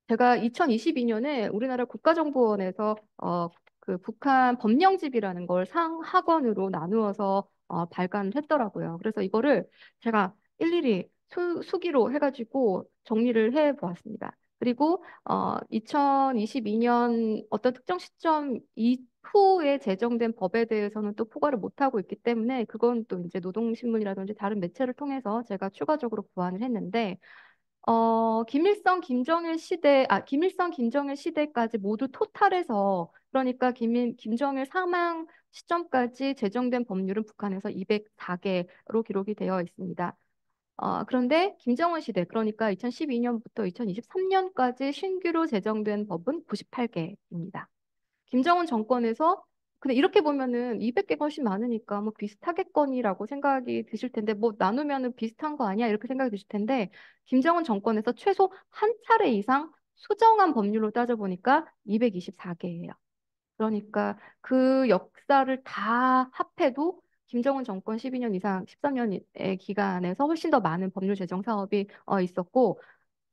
제가 2022년에 우리나라 국가정보원에서 그 북한 법령집이라는 걸 상하권으로 나누어서 발간을 했더라고요. 그래서 이거를 제가 일일이 수기로 해가지고 정리를 해 보았습니다. 그리고 2022년 어떤 특정 시점 이후에 제정된 법에 대해서는 또 포괄을 못하고 있기 때문에 그건 또 이제 노동신문이라든지 다른 매체를 통해서 제가 추가적으로 보완을 했는데 김일성, 김정일 시대까지 모두 토탈해서, 그러니까 김정일 사망 시점까지 제정된 법률은 북한에서 204개로 기록이 되어 있습니다. 그런데 김정은 시대, 그러니까 2012년부터 2023년까지 신규로 제정된 법은 98개입니다. 김정은 정권에서 근데 이렇게 보면은 200개가 훨씬 많으니까 뭐 비슷하겠거니라고 생각이 드실 텐데 뭐 나누면은 비슷한 거 아니야 이렇게 생각이 드실 텐데 김정은 정권에서 최소 한 차례 이상 수정한 법률로 따져보니까 224개예요. 그러니까 그 역사를 다 합해도 김정은 정권 12년 이상 13년의 기간에서 훨씬 더 많은 법률 제정 사업이 있었고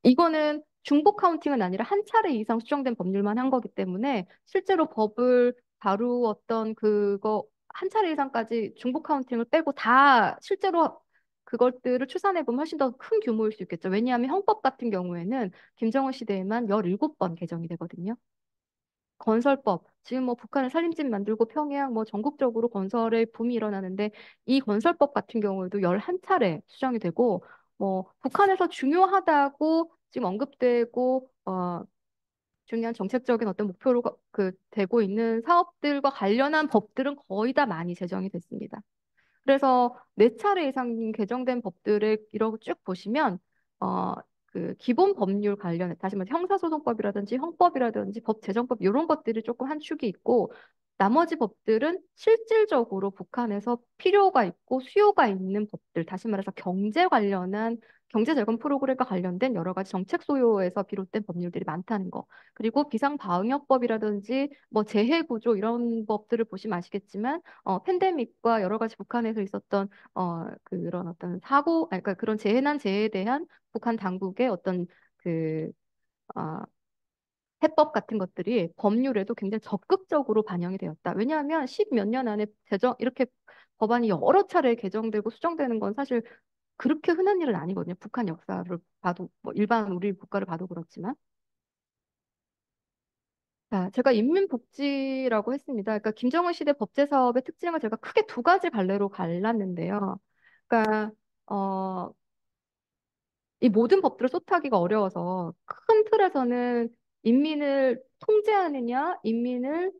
이거는 중복 카운팅은 아니라 한 차례 이상 수정된 법률만 한 거기 때문에 실제로 법을 다루었던 그거 한 차례 이상까지 중복 카운팅을 빼고 다 실제로 그것들을 추산해 보면 훨씬 더 큰 규모일 수 있겠죠. 왜냐하면 형법 같은 경우에는 김정은 시대에만 17번 개정이 되거든요. 건설법, 지금 뭐 북한은 살림집 만들고 평양 뭐 전국적으로 건설의 붐이 일어나는데 이 건설법 같은 경우에도 11차례 수정이 되고 뭐 북한에서 중요하다고 지금 언급되고 중요한 정책적인 어떤 목표로 되고 있는 사업들과 관련한 법들은 거의 다 많이 제정이 됐습니다. 그래서 네 차례 이상 개정된 법들을 이러고 쭉 보시면 어, 그 기본 법률 관련해 다시 말해 형사소송법이라든지 형법이라든지 법제정법 이런 것들이 조금 한 축이 있고 나머지 법들은 실질적으로 북한에서 필요가 있고 수요가 있는 법들 다시 말해서 경제 관련한 경제자금 프로그램과 관련된 여러 가지 정책 소요에서 비롯된 법률들이 많다는 거. 그리고 비상방역법이라든지 뭐 재해구조 이런 법들을 보시면 아시겠지만 팬데믹과 여러 가지 북한에서 있었던 그런 어떤 아니, 그러니까 그런 재해에 대한 북한 당국의 어떤 그 어, 해법 같은 것들이 법률에도 굉장히 적극적으로 반영이 되었다. 왜냐하면 십 몇 년 안에 이렇게 법안이 여러 차례 개정되고 수정되는 건 사실 그렇게 흔한 일은 아니거든요. 북한 역사를 봐도 뭐 일반 우리 국가를 봐도 그렇지만. 자, 제가 인민복지라고 했습니다. 그러니까 김정은 시대 법제 사업의 특징을 제가 크게 두 가지 갈래로 갈랐는데요. 그러니까 어, 이 모든 법들을 소화하기가 어려워서 큰 틀에서는 인민을 통제하느냐, 인민을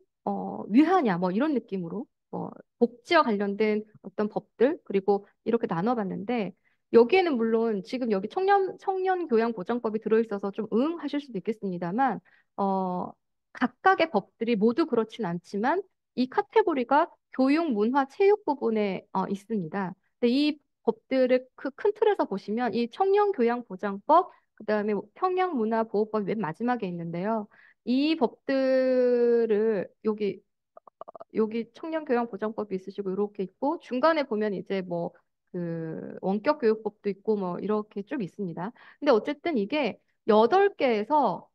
위하냐, 뭐 이런 느낌으로. 뭐 복지와 관련된 어떤 법들 그리고 이렇게 나눠봤는데 여기에는 물론 지금 여기 청년 교양 보장법이 들어있어서 좀 하실 수도 있겠습니다만 어, 각각의 법들이 모두 그렇진 않지만 이 카테고리가 교육, 문화, 체육 부분에 있습니다. 근데 이 법들을 그 큰 틀에서 보시면 이 청년교양보장법, 그다음에 평양문화보호법이 맨 마지막에 있는데요. 이 법들을 여기 청년교양보장법이 있으시고 이렇게 있고 중간에 보면 이제 뭐 그 원격교육법도 있고 뭐 이렇게 쭉 있습니다. 근데 어쨌든 이게 8개에서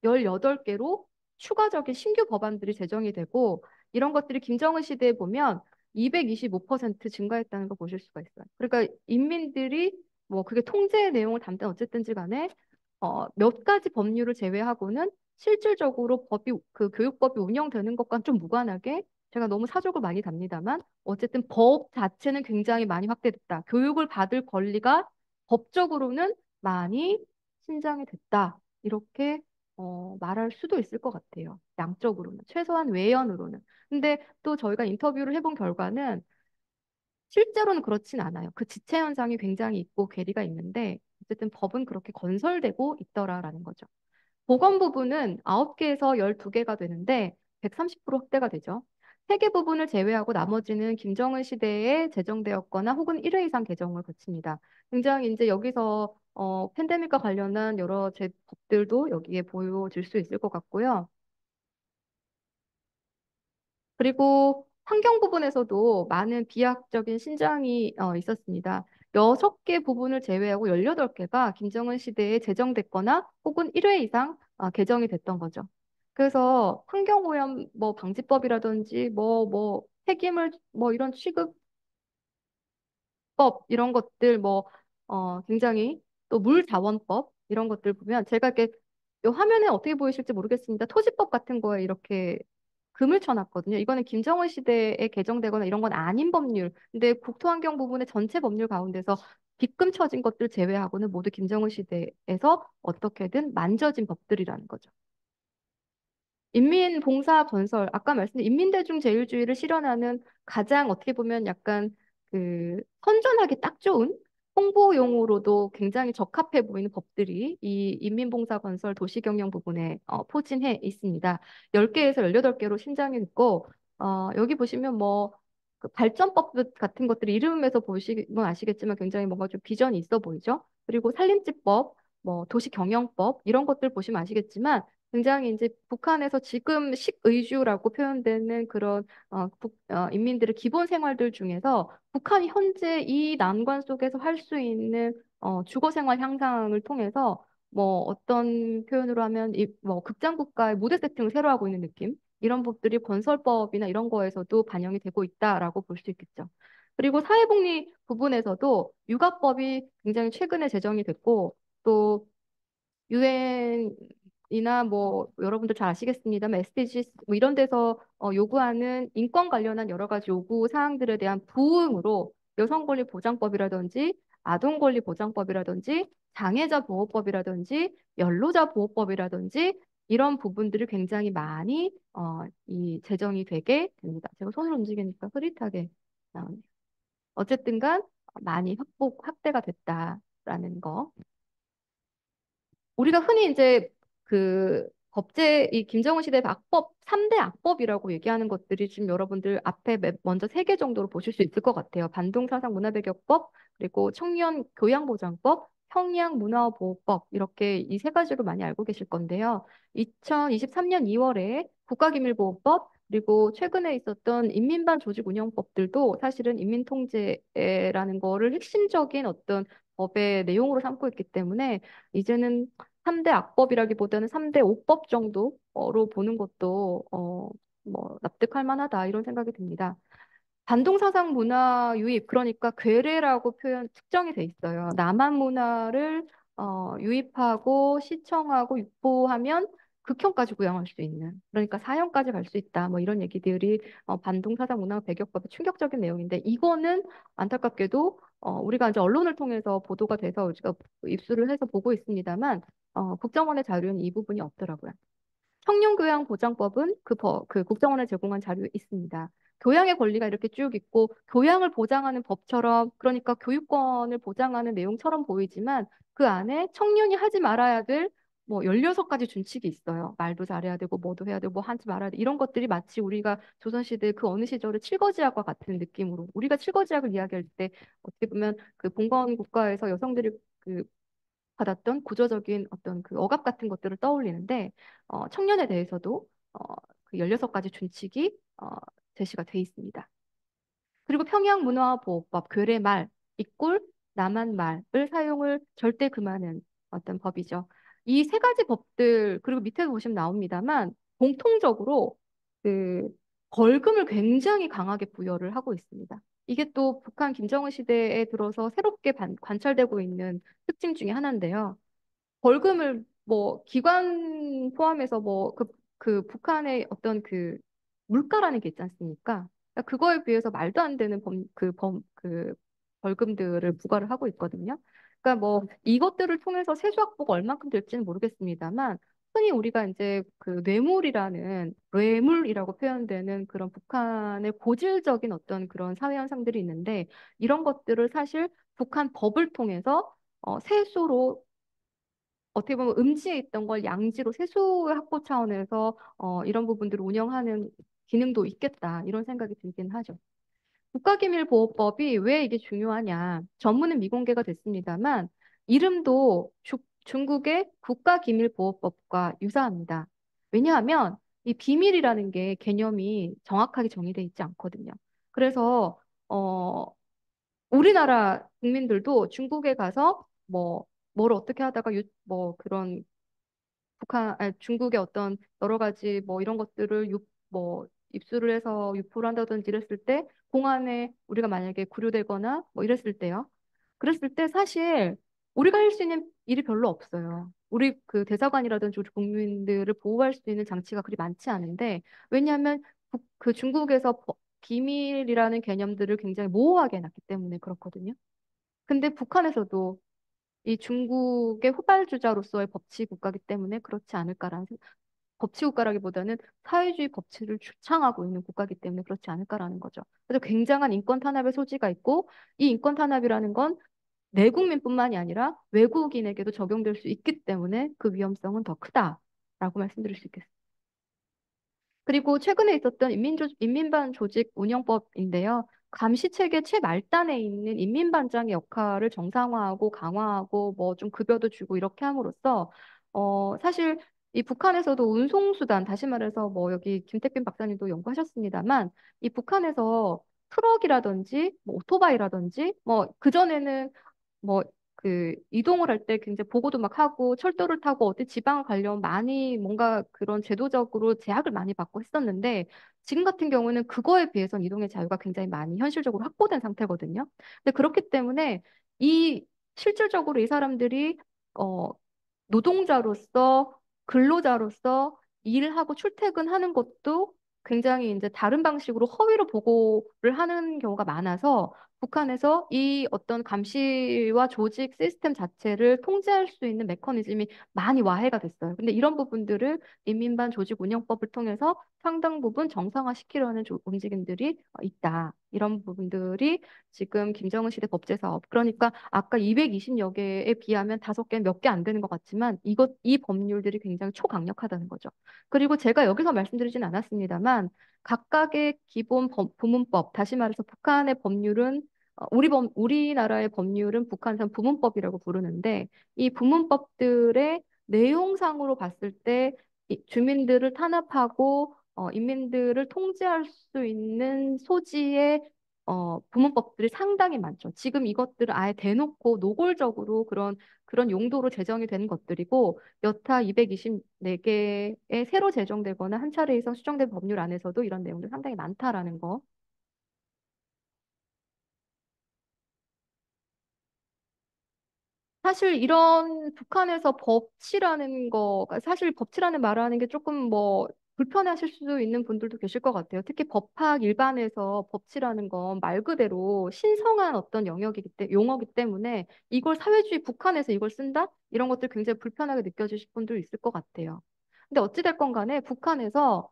18개로 추가적인 신규 법안들이 제정이 되고 이런 것들이 김정은 시대에 보면 225% 증가했다는 거 보실 수가 있어요. 그러니까 인민들이 뭐 그게 통제 내용을 담든 어쨌든지 간에 몇 가지 법률을 제외하고는 실질적으로 그 교육법이 운영되는 것과는 좀 무관하게 제가 너무 사족을 많이 답니다만 어쨌든 법 자체는 굉장히 많이 확대됐다. 교육을 받을 권리가 법적으로는 많이 신장이 됐다. 이렇게 말할 수도 있을 것 같아요. 양적으로는. 최소한 외연으로는. 근데 또 저희가 인터뷰를 해본 결과는 실제로는 그렇진 않아요. 그 지체 현상이 굉장히 있고 괴리가 있는데 어쨌든 법은 그렇게 건설되고 있더라라는 거죠. 보건 부분은 9개에서 12개가 되는데 130% 확대가 되죠. 3개 부분을 제외하고 나머지는 김정은 시대에 제정되었거나 혹은 1회 이상 개정을 거칩니다. 굉장히 이제 여기서 팬데믹과 관련한 여러 제법들도 여기에 보여질 수 있을 것 같고요. 그리고 환경 부분에서도 많은 비약적인 신장이 있었습니다. 6개 부분을 제외하고 18개가 김정은 시대에 제정됐거나 혹은 1회 이상 개정이 됐던 거죠. 그래서 환경오염 뭐 방지법이라든지 뭐 폐기물 뭐 이런 취급 법 이런 것들 뭐 굉장히 또 물자원법 이런 것들 보면 제가 이렇게 요 화면에 어떻게 보이실지 모르겠습니다. 토지법 같은 거에 이렇게 금을 쳐놨거든요. 이거는 김정은 시대에 개정되거나 이런 건 아닌 법률. 근데 국토환경 부분의 전체 법률 가운데서 빗금 쳐진 것들 제외하고는 모두 김정은 시대에서 어떻게든 만져진 법들이라는 거죠. 인민봉사건설, 아까 말씀드린 인민대중제일주의를 실현하는 가장 어떻게 보면 약간 그 선전하기 딱 좋은 홍보용으로도 굉장히 적합해 보이는 법들이 이 인민봉사건설 도시경영 부분에 포진해 있습니다. 10개에서 18개로 신장이 있고, 여기 보시면 그 발전법 같은 것들이 이름에서 보시면 아시겠지만 굉장히 뭔가 좀 비전이 있어 보이죠? 그리고 산림지법, 뭐 도시경영법 이런 것들 보시면 아시겠지만 굉장히 이제 북한에서 지금 식의주라고 표현되는 그런 인민들의 기본 생활들 중에서 북한이 현재 이 난관 속에서 할 수 있는 주거 생활 향상을 통해서 뭐 어떤 표현으로 하면 이 뭐 극장 국가의 무대 세팅을 새로 하고 있는 느낌 이런 법들이 건설법이나 이런 거에서도 반영이 되고 있다라고 볼 수 있겠죠. 그리고 사회복리 부분에서도 육아법이 굉장히 최근에 제정이 됐고 또 유엔이나 뭐 여러분들 잘 아시겠습니다만 SDG 뭐 이런 데서 요구하는 인권 관련한 여러 가지 요구 사항들에 대한 부응으로 여성 권리 보장법이라든지 아동 권리 보장법이라든지 장애자 보호법이라든지 연로자 보호법이라든지 이런 부분들이 굉장히 많이 이 제정이 되게 됩니다. 제가 손을 움직이니까 흐릿하게 나오네요. 어쨌든간 많이 확대가 됐다라는 거. 우리가 흔히 이제 그 이 김정은 시대 악법 3대 악법이라고 얘기하는 것들이 지금 여러분들 앞에 먼저 3개 정도로 보실 수 있을 것 같아요. 반동사상 문화배격법, 그리고 청년 교양보장법, 평양문화보호법 이렇게 이 3가지로 많이 알고 계실 건데요. 2023년 2월에 국가기밀보호법 그리고 최근에 있었던 인민반 조직운영법들도 사실은 인민통제라는 거를 핵심적인 어떤 법의 내용으로 삼고 있기 때문에 이제는 3대 악법이라기보다는 3대 옥법 정도로 보는 것도 뭐 납득할 만하다 이런 생각이 듭니다. 반동사상 문화 유입 그러니까 괴뢰라고 표현 특정이 돼 있어요. 남한 문화를 유입하고 시청하고 유포하면 극형까지 구형할 수 있는 그러니까 사형까지 갈 수 있다 뭐 이런 얘기들이 반동사상 문화 배격법의 충격적인 내용인데 이거는 안타깝게도 우리가 이제 언론을 통해서 보도가 돼서 우리가 입수를 해서 보고 있습니다만 국정원의 자료는 이 부분이 없더라고요. 청년교양보장법은 그 국정원에 제공한 자료에 있습니다. 교양의 권리가 이렇게 쭉 있고 교양을 보장하는 법처럼 그러니까 교육권을 보장하는 내용처럼 보이지만 그 안에 청년이 하지 말아야 될 뭐 16가지 준칙이 있어요. 말도 잘해야 되고 뭐도 해야 되고 뭐 하지 말아야 돼. 이런 것들이 마치 우리가 조선시대 그 어느 시절의 칠거지약과 같은 느낌으로 우리가 칠거지약을 이야기할 때 어떻게 보면 그 봉건 국가에서 여성들이 그 받았던 구조적인 어떤 그 억압 같은 것들을 떠올리는데 청년에 대해서도 그 16가지 준칙이 제시가 돼 있습니다. 그리고 평양문화보호법, 괴뢰말, 이꼴, 남한말을 사용을 절대 금하는 어떤 법이죠. 이 세 가지 법들, 그리고 밑에도 보시면 나옵니다만, 공통적으로 그 벌금을 굉장히 강하게 부여를 하고 있습니다. 이게 또 북한 김정은 시대에 들어서 새롭게 관찰되고 있는 특징 중에 하나인데요. 벌금을 뭐 기관 포함해서 뭐 그 북한의 어떤 그 물가라는 게 있지 않습니까? 그러니까 그거에 비해서 말도 안 되는 그 벌금들을 부과를 하고 있거든요. 그러니까 뭐 이것들을 통해서 세수 확보가 얼만큼 될지는 모르겠습니다만 흔히 우리가 이제 그 뇌물이라고 표현되는 그런 북한의 고질적인 어떤 그런 사회 현상들이 있는데 이런 것들을 사실 북한 법을 통해서 세수로 어떻게 보면 음지에 있던 걸 양지로 세수 확보 차원에서 이런 부분들을 운영하는 기능도 있겠다 이런 생각이 들긴 하죠. 국가기밀보호법이 왜 이게 중요하냐? 전문은 미공개가 됐습니다만 이름도 중국의 국가기밀보호법과 유사합니다. 왜냐하면 이 비밀이라는 게 개념이 정확하게 정의되어 있지 않거든요. 그래서 우리나라 국민들도 중국에 가서 뭐 뭘 어떻게 하다가 뭐 그런 중국의 어떤 여러 가지 뭐 이런 것들을 뭐 입수를 해서 유포를 한다든지 이랬을 때 공안에 우리가 만약에 구류되거나 뭐 이랬을 때요. 그랬을 때 사실 우리가 할 수 있는 일이 별로 없어요. 우리 그 대사관이라든지 우리 국민들을 보호할 수 있는 장치가 그리 많지 않은데 왜냐하면 그 중국에서 비밀이라는 개념들을 굉장히 모호하게 해놨기 때문에 그렇거든요. 근데 북한에서도 이 중국의 후발주자로서의 법치 국가이기 때문에 그렇지 않을까라는 법치 국가라기보다는 사회주의 법치를 주창하고 있는 국가이기 때문에 그렇지 않을까라는 거죠. 그래서 굉장한 인권 탄압의 소지가 있고 이 인권 탄압이라는 건 내국민뿐만이 아니라 외국인에게도 적용될 수 있기 때문에 그 위험성은 더 크다라고 말씀드릴 수 있겠습니다. 그리고 최근에 있었던 인민반 조직 운영법인데요. 감시체계 최말단에 있는 인민반장의 역할을 정상화하고 강화하고 뭐 좀 급여도 주고 이렇게 함으로써 사실 이 북한에서도 운송수단 다시 말해서 뭐 여기 김택빈 박사님도 연구하셨습니다만 이 북한에서 트럭이라든지 뭐 오토바이라든지 뭐 그전에는 뭐 그 이동을 할 때 굉장히 보고도 막 하고 철도를 타고 어디 지방을 가려면 많이 뭔가 그런 제도적으로 제약을 많이 받고 했었는데 지금 같은 경우는 그거에 비해서 이동의 자유가 굉장히 많이 현실적으로 확보된 상태거든요. 근데 그렇기 때문에 이 실질적으로 이 사람들이 어 노동자로서 근로자로서 일하고 출퇴근하는 것도 굉장히 이제 다른 방식으로 허위로 보고를 하는 경우가 많아서 북한에서 이 어떤 감시와 조직 시스템 자체를 통제할 수 있는 메커니즘이 많이 와해가 됐어요. 근데 이런 부분들을 인민반 조직 운영법을 통해서 상당 부분 정상화시키려는 움직임들이 있다. 이런 부분들이 지금 김정은 시대 법제사업. 그러니까 아까 220여 개에 비하면 5개 몇 개 안 되는 것 같지만 이 법률들이 굉장히 초강력하다는 거죠. 그리고 제가 여기서 말씀드리진 않았습니다만 각각의 기본 부문법, 다시 말해서 북한의 법률은 우리나라의 법률은 북한산 부문법이라고 부르는데 이 부문법들의 내용상으로 봤을 때 주민들을 탄압하고 인민들을 통제할 수 있는 소지의 부문법들이 상당히 많죠. 지금 이것들을 아예 대놓고 노골적으로 그런 용도로 제정이 된 것들이고 여타 224개의 새로 제정되거나 한 차례 이상 수정된 법률 안에서도 이런 내용들 상당히 많다라는 거. 사실 이런 북한에서 법치라는 거가 사실 법치라는 말을 하는 게 조금 뭐 불편하실 수도 있는 분들도 계실 것 같아요. 특히 법학 일반에서 법치라는 건 말 그대로 신성한 어떤 용어이기 때문에 이걸 사회주의 북한에서 이걸 쓴다? 이런 것들 굉장히 불편하게 느껴지실 분들 있을 것 같아요. 근데 어찌 됐건 간에 북한에서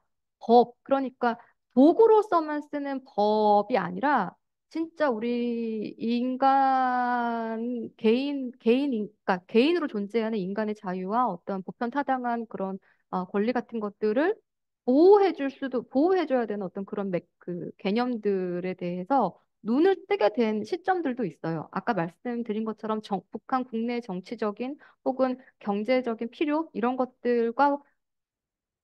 그러니까 도구로서만 쓰는 법이 아니라 진짜 우리 인간 그러니까 개인으로 존재하는 인간의 자유와 어떤 보편타당한 그런 권리 같은 것들을 보호해줘야 되는 어떤 그런 그 개념들에 대해서 눈을 뜨게 된 시점들도 있어요. 아까 말씀드린 것처럼 북한 국내 정치적인 혹은 경제적인 필요 이런 것들과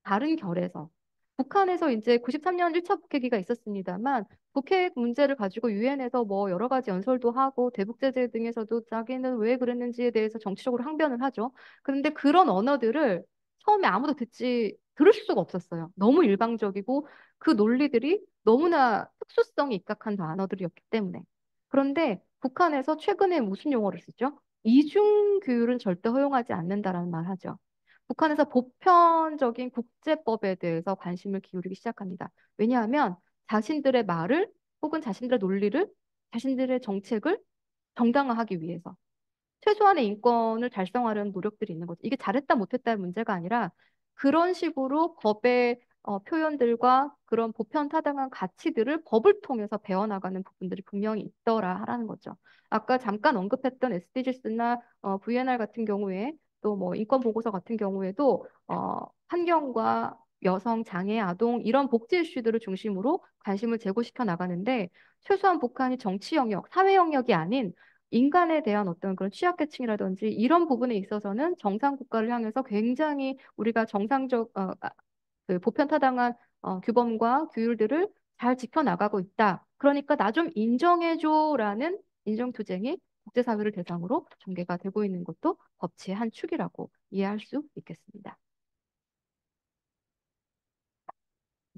다른 결에서 북한에서 이제 93년 1차 북핵위가 있었습니다만 북핵 문제를 가지고 유엔에서 뭐 여러 가지 연설도 하고 대북 제재 등에서도 자기는 왜 그랬는지에 대해서 정치적으로 항변을 하죠. 그런데 그런 언어들을 처음에 아무도 들을 수가 없었어요. 너무 일방적이고 그 논리들이 너무나 특수성이 입각한 단어들이었기 때문에. 그런데 북한에서 최근에 무슨 용어를 쓰죠? 이중 규율은 절대 허용하지 않는다라는 말 하죠. 북한에서 보편적인 국제법에 대해서 관심을 기울이기 시작합니다. 왜냐하면 자신들의 말을 혹은 자신들의 논리를 자신들의 정책을 정당화하기 위해서 최소한의 인권을 달성하려는 노력들이 있는 거죠. 이게 잘했다 못했다의 문제가 아니라 그런 식으로 법의 표현들과 그런 보편타당한 가치들을 법을 통해서 배워나가는 부분들이 분명히 있더라라는 거죠. 아까 잠깐 언급했던 SDGs나 VNR 같은 경우에 또 뭐 인권 보고서 같은 경우에도 환경과 여성, 장애, 아동 이런 복지 이슈들을 중심으로 관심을 제고시켜 나가는데 최소한 북한이 정치 영역, 사회 영역이 아닌 인간에 대한 어떤 그런 취약계층이라든지 이런 부분에 있어서는 정상 국가를 향해서 굉장히 우리가 그 보편타당한 규범과 규율들을 잘 지켜나가고 있다. 그러니까 나 좀 인정해줘라는 인정투쟁이 국제사회를 대상으로 전개가 되고 있는 것도 법치의 한 축이라고 이해할 수 있겠습니다.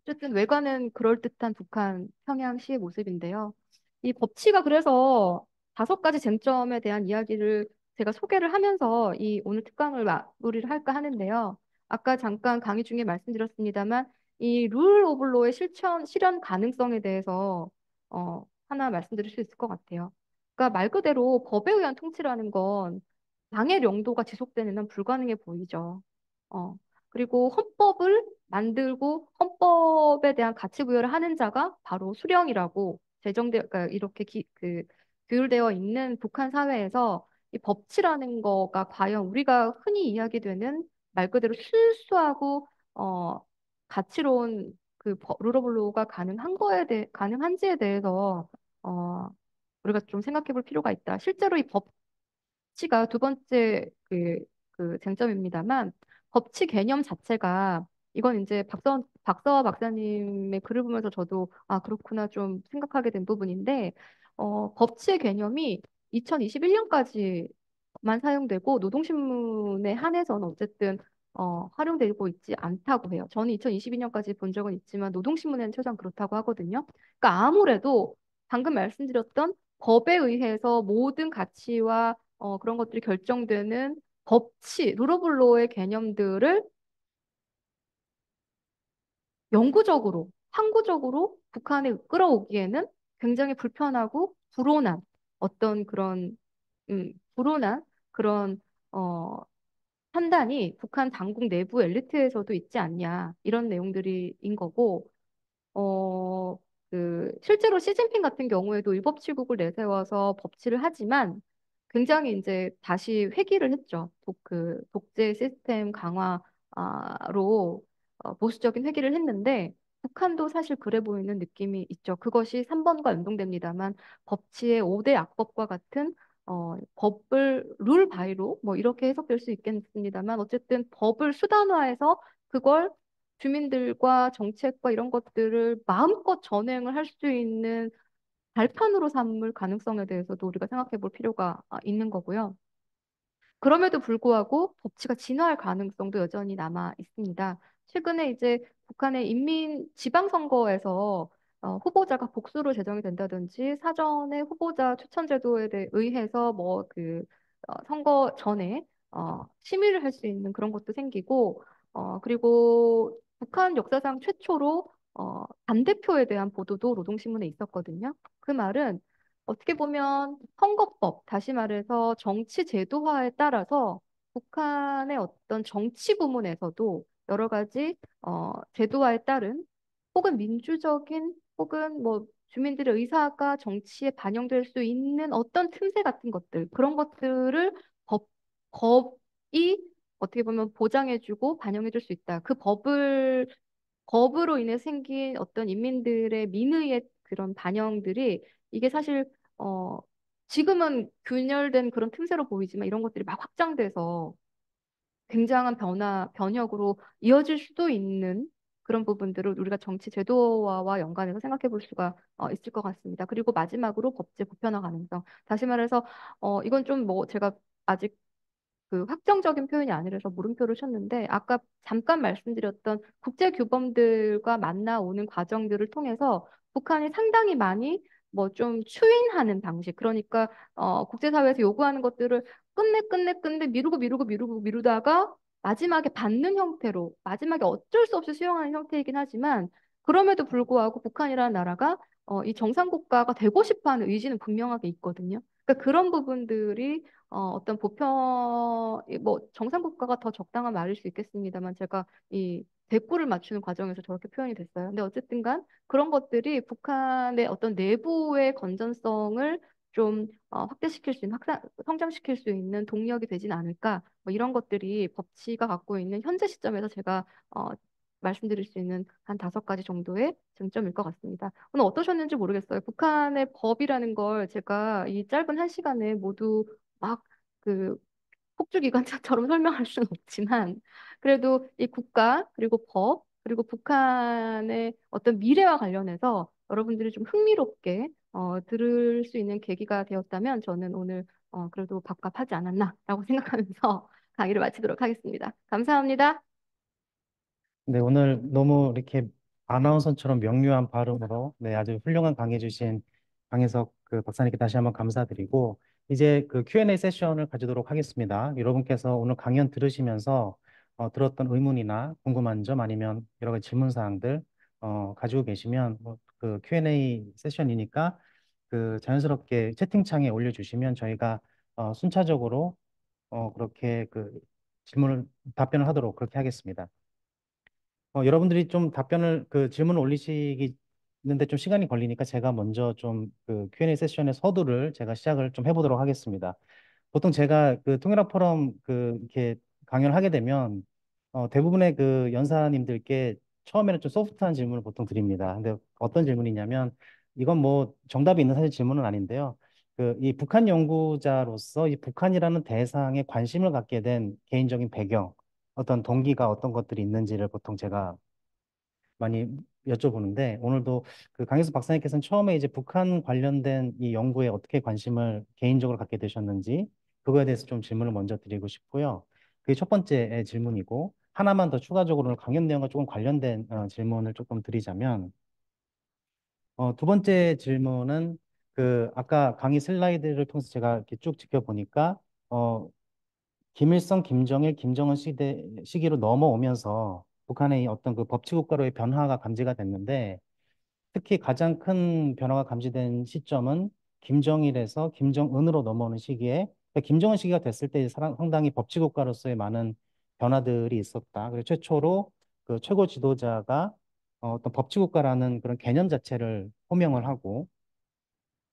어쨌든 외관은 그럴듯한 북한 평양시의 모습인데요. 이 법치가 그래서 5가지 쟁점에 대한 이야기를 제가 소개를 하면서 이 오늘 특강을 마무리를 할까 하는데요. 아까 잠깐 강의 중에 말씀드렸습니다만 이 룰 오브 로의 실현 가능성에 대해서 하나 말씀드릴 수 있을 것 같아요. 그러니까 말 그대로 법에 의한 통치라는 건 당의 명도가 지속되는 한 불가능해 보이죠. 어, 그리고 헌법을 만들고 헌법에 대한 가치 부여를 하는 자가 바로 수령이라고 그러니까 이렇게 규율되어 있는 북한 사회에서 이 법치라는 거가 과연 우리가 흔히 이야기되는 말 그대로 순수하고 가치로운 룰 오브 로가 가능한지에 대해서 어, 우리가 좀 생각해 볼 필요가 있다. 실제로 이 법치가 두 번째 그 쟁점입니다만 법치 개념 자체가 이건 이제 박사와 박사님의 글을 보면서 저도 아 그렇구나 좀 생각하게 된 부분인데 법치의 개념이 2021년까지만 사용되고 노동신문에 한해서는 어쨌든 활용되고 있지 않다고 해요. 저는 2022년까지 본 적은 있지만 노동신문에는 최소한 그렇다고 하거든요. 그러니까 아무래도 방금 말씀드렸던 법에 의해서 모든 가치와 그런 것들이 결정되는 룰 오브 로의 개념들을 영구적으로, 항구적으로 북한에 끌어오기에는 굉장히 불편하고 불온한 그런, 어, 판단이 북한 당국 내부 엘리트에서도 있지 않냐, 이런 내용들인 거고, 어, 실제로 시진핑 같은 경우에도 위법치국을 내세워서 법치를 하지만 굉장히 이제 다시 회귀를 했죠. 독재 시스템 강화로 보수적인 회귀를 했는데 북한도 사실 그래 보이는 느낌이 있죠. 그것이 3번과 연동됩니다만 법치의 5대 악법과 같은 룰 바이로 뭐 이렇게 해석될 수 있겠습니다만 어쨌든 법을 수단화해서 그걸 주민들과 정책과 이런 것들을 마음껏 전행을 할 수 있는 발판으로 삼을 가능성에 대해서도 우리가 생각해 볼 필요가 있는 거고요. 그럼에도 불구하고 법치가 진화할 가능성도 여전히 남아 있습니다. 최근에 이제 북한의 지방선거에서 후보자가 복수로 제정이 된다든지 사전에 후보자 추천 제도에 의해서 선거 전에 심의를 할 수 있는 그런 것도 생기고 그리고 북한 역사상 최초로 반대표에 대한 보도도 노동신문에 있었거든요. 그 말은 어떻게 보면 선거법, 다시 말해서 정치 제도화에 따라서 북한의 어떤 정치 부문에서도 여러 가지 제도화에 따른 혹은 민주적인 혹은 뭐 주민들의 의사가 정치에 반영될 수 있는 어떤 틈새 같은 것들 그런 것들을 법 법이 어떻게 보면 보장해주고 반영해줄 수 있다. 그 법으로 인해 생긴 어떤 인민들의 민의의 그런 반영들이 이게 사실 어 지금은 균열된 그런 틈새로 보이지만 이런 것들이 막 확장돼서 굉장한 변혁으로 이어질 수도 있는 그런 부분들을 우리가 정치 제도화와 연관해서 생각해 볼 수가 있을 것 같습니다. 그리고 마지막으로 법제 보편화 가능성. 다시 말해서 이건 좀 뭐 제가 아직 그 확정적인 표현이 아니라서 물음표를 쳤는데 아까 잠깐 말씀드렸던 국제 규범들과 만나오는 과정들을 통해서 북한이 상당히 많이 뭐 좀 추인하는 방식 그러니까 국제사회에서 요구하는 것들을 끝내 미루고 미루다가 마지막에 받는 형태로 마지막에 어쩔 수 없이 수용하는 형태이긴 하지만 그럼에도 불구하고 북한이라는 나라가 이 정상국가가 되고 싶어하는 의지는 분명하게 있거든요. 그러니까 그런 부분들이 어떤 보편, 뭐, 정상국가가 더 적당한 말일 수 있겠습니다만, 제가 이 대꾸를 맞추는 과정에서 저렇게 표현이 됐어요. 근데 어쨌든 간 그런 것들이 북한의 어떤 내부의 건전성을 좀 확대시킬 수 있는, 성장시킬 수 있는 동력이 되진 않을까. 뭐 이런 것들이 법치가 갖고 있는 현재 시점에서 제가 말씀드릴 수 있는 한 5가지 정도의 쟁점일 것 같습니다. 오늘 어떠셨는지 모르겠어요. 북한의 법이라는 걸 제가 이 짧은 1시간에 모두 막 그 폭주기관차처럼 설명할 수는 없지만 그래도 이 국가 그리고 법 그리고 북한의 어떤 미래와 관련해서 여러분들이 좀 흥미롭게 들을 수 있는 계기가 되었다면 저는 오늘 그래도 밥값하지 않았나라고 생각하면서 강의를 마치도록 하겠습니다. 감사합니다. 네, 오늘 너무 이렇게 아나운서처럼 명료한 발음으로 네, 아주 훌륭한 강해 주신 강혜석 그 박사님께 다시 한번 감사드리고 이제 그 Q&A 세션을 가지도록 하겠습니다. 여러분께서 오늘 강연 들으시면서 들었던 의문이나 궁금한 점 아니면 여러 가지 질문 사항들 가지고 계시면 그 Q&A 세션이니까 그 자연스럽게 채팅창에 올려주시면 저희가 순차적으로 그렇게 그 질문을 답변을 하도록 그렇게 하겠습니다. 여러분들이 좀 답변을 그 질문을 올리시는데 좀 시간이 걸리니까 제가 먼저 좀 그 Q&A 세션의 서두를 제가 시작을 좀 해보도록 하겠습니다. 보통 제가 그 통일학 포럼 그 이렇게 강연을 하게 되면 대부분의 그 연사님들께 처음에는 좀 소프트한 질문을 보통 드립니다. 근데 어떤 질문이냐면 이건 뭐 정답이 있는 사실 질문은 아닌데요. 그 이 북한 연구자로서 이 북한이라는 대상에 관심을 갖게 된 개인적인 배경, 어떤 동기가 어떤 것들이 있는지를 보통 제가 많이 여쭤보는데 오늘도 그 강혜수 박사님께서는 처음에 이제 북한 관련된 이 연구에 어떻게 관심을 개인적으로 갖게 되셨는지 그거에 대해서 좀 질문을 먼저 드리고 싶고요. 그게 첫 번째 질문이고 하나만 더 추가적으로 오늘 강연 내용과 조금 관련된 질문을 조금 드리자면 두 번째 질문은 그 아까 강의 슬라이드를 통해서 제가 이렇게 쭉 지켜보니까 어, 김일성, 김정일, 김정은 시기로 넘어오면서 북한의 어떤 그 법치국가로의 변화가 감지가 됐는데 특히 가장 큰 변화가 감지된 시점은 김정일에서 김정은으로 넘어오는 시기에 그러니까 김정은 시기가 됐을 때 상당히 법치국가로서의 많은 변화들이 있었다. 그리고 최초로 그 최고 지도자가 어떤 법치국가라는 그런 개념 자체를 호명을 하고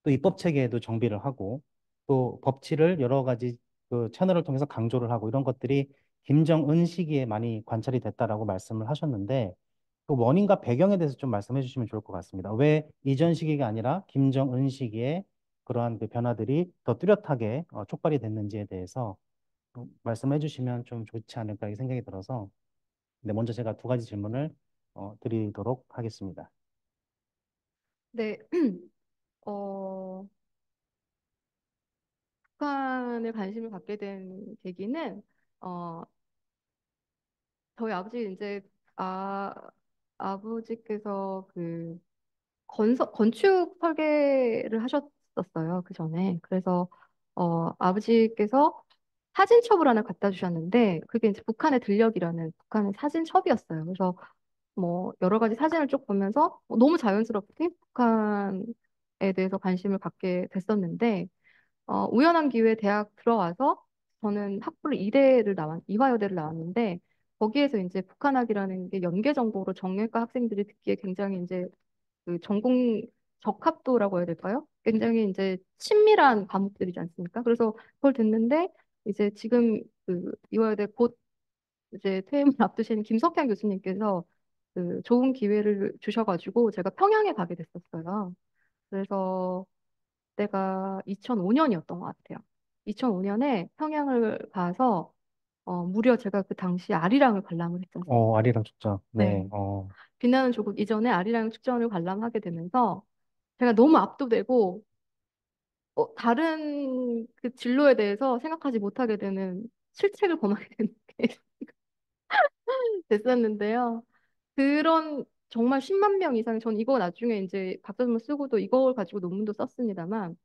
또 입법 체계에도 정비를 하고 또 법치를 여러 가지 그 채널을 통해서 강조를 하고 이런 것들이 김정은 시기에 많이 관찰이 됐다라고 말씀을 하셨는데 그 원인과 배경에 대해서 좀 말씀해 주시면 좋을 것 같습니다. 왜 이전 시기가 아니라 김정은 시기에 그러한 그 변화들이 더 뚜렷하게 촉발이 됐는지에 대해서 말씀해 주시면 좀 좋지 않을까 이 생각이 들어서 네, 먼저 제가 2가지 질문을 드리도록 하겠습니다. 네, 어, 북한에 관심을 갖게 된 계기는 어, 저희 아버지 이제 아 아버지께서 그 건축 설계를 하셨었어요 그 전에 그래서 아버지께서 사진첩을 하나 갖다 주셨는데 그게 이제 북한의 들녘이라는 북한의 사진첩이었어요. 그래서 뭐 여러 가지 사진을 쭉 보면서 너무 자연스럽게 북한에 대해서 관심을 갖게 됐었는데 우연한 기회에 대학 들어와서 저는 학부를 이화여대를 나왔는데 거기에서 이제 북한학이라는 게 연계 정보로 정형외과 학생들이 듣기에 굉장히 이제 그 전공 적합도라고 해야 될까요? 굉장히 이제 친밀한 과목들이지 않습니까? 그래서 그걸 듣는데 이제 지금 그 이화여대 곧 이제 퇴임을 앞두신 김석현 교수님께서 그 좋은 기회를 주셔가지고 제가 평양에 가게 됐었어요. 그래서 그때가 2005년이었던 것 같아요. 2005년에 평양을 가서 무려 제가 그 당시 아리랑을 관람을 했지 않습니까? 아리랑 축적. 네. 네, 빛나는 조국 이전에 아리랑 축전을 관람하게 되면서 제가 너무 압도되고 다른 그 진로에 대해서 생각하지 못하게 되는 실책을 범하게 되는 게 됐었는데요. 그런 정말 10만 명 이상, 전 이거 나중에 이제 박사论쓰고도 이걸 가지고 논문도 썼습니다만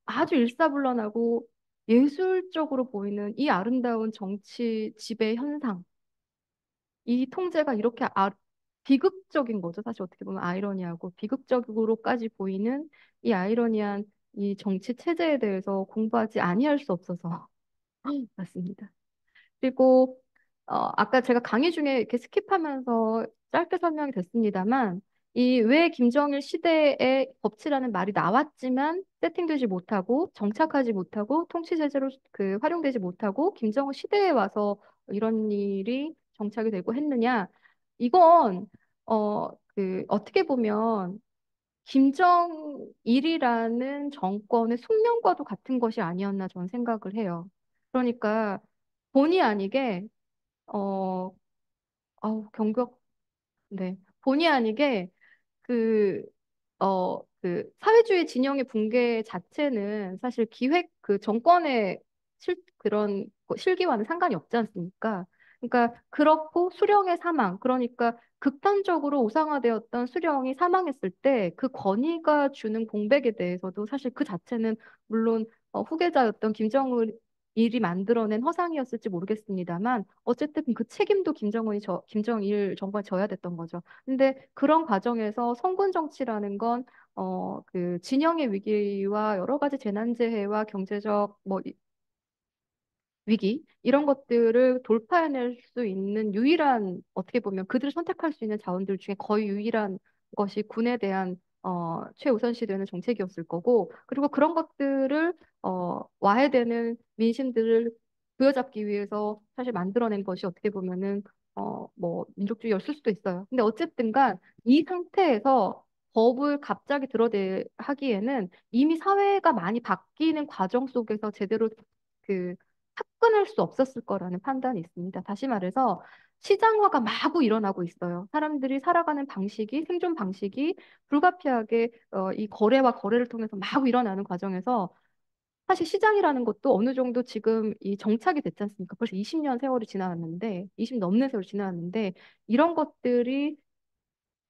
아주 일사불란하고 예술적으로 보이는 이 아름다운 정치 지배 현상, 이 통제가 이렇게 비극적인 거죠. 사실 어떻게 보면 아이러니하고 비극적으로까지 보이는 이 아이러니한 이 정치 체제에 대해서 공부하지 아니할 수 없어서 맞습니다. 그리고 아까 제가 강의 중에 이렇게 스킵하면서 짧게 설명이 됐습니다만 이 왜 김정일 시대의 법치라는 말이 나왔지만 세팅되지 못하고 정착하지 못하고 통치 제재로 그 활용되지 못하고 김정은 시대에 와서 이런 일이 정착이 되고 했느냐 이건 그 어떻게 보면 김정일이라는 정권의 숙명과도 같은 것이 아니었나 저는 생각을 해요. 그러니까 본의 아니게 어 경격 네 본의 아니게 그, 그 사회주의 진영의 붕괴 자체는 사실 기획 그 정권의 그런 실기와는 상관이 없지 않습니까? 그러니까 그렇고 수령의 사망, 그러니까 극단적으로 우상화되었던 수령이 사망했을 때 그 권위가 주는 공백에 대해서도 사실 그 자체는 물론 후계자였던 김정일이 만들어낸 허상이었을지 모르겠습니다만 어쨌든 그 책임도 김정일 정부가 져야 됐던 거죠. 근데 그런 과정에서 성군 정치라는 건 그 진영의 위기와 여러 가지 재난재해와 경제적 뭐 위기 이런 것들을 돌파해낼 수 있는 유일한 어떻게 보면 그들이 선택할 수 있는 자원들 중에 거의 유일한 것이 군에 대한 최우선시 되는 정책이었을 거고 그리고 그런 것들을 와해되는 민심들을 부여잡기 위해서 사실 만들어낸 것이 어떻게 보면은 뭐 민족주의였을 수도 있어요. 근데 어쨌든간 이 상태에서 법을 갑자기 하기에는 이미 사회가 많이 바뀌는 과정 속에서 제대로 그 접근할 수 없었을 거라는 판단이 있습니다. 다시 말해서 시장화가 마구 일어나고 있어요. 사람들이 살아가는 방식이 생존 방식이 불가피하게 이 거래와 거래를 통해서 마구 일어나는 과정에서 사실 시장이라는 것도 어느 정도 지금 이 정착이 됐지 않습니까? 벌써 20년 세월이 지나왔는데 20 넘는 세월이 지나왔는데 이런 것들이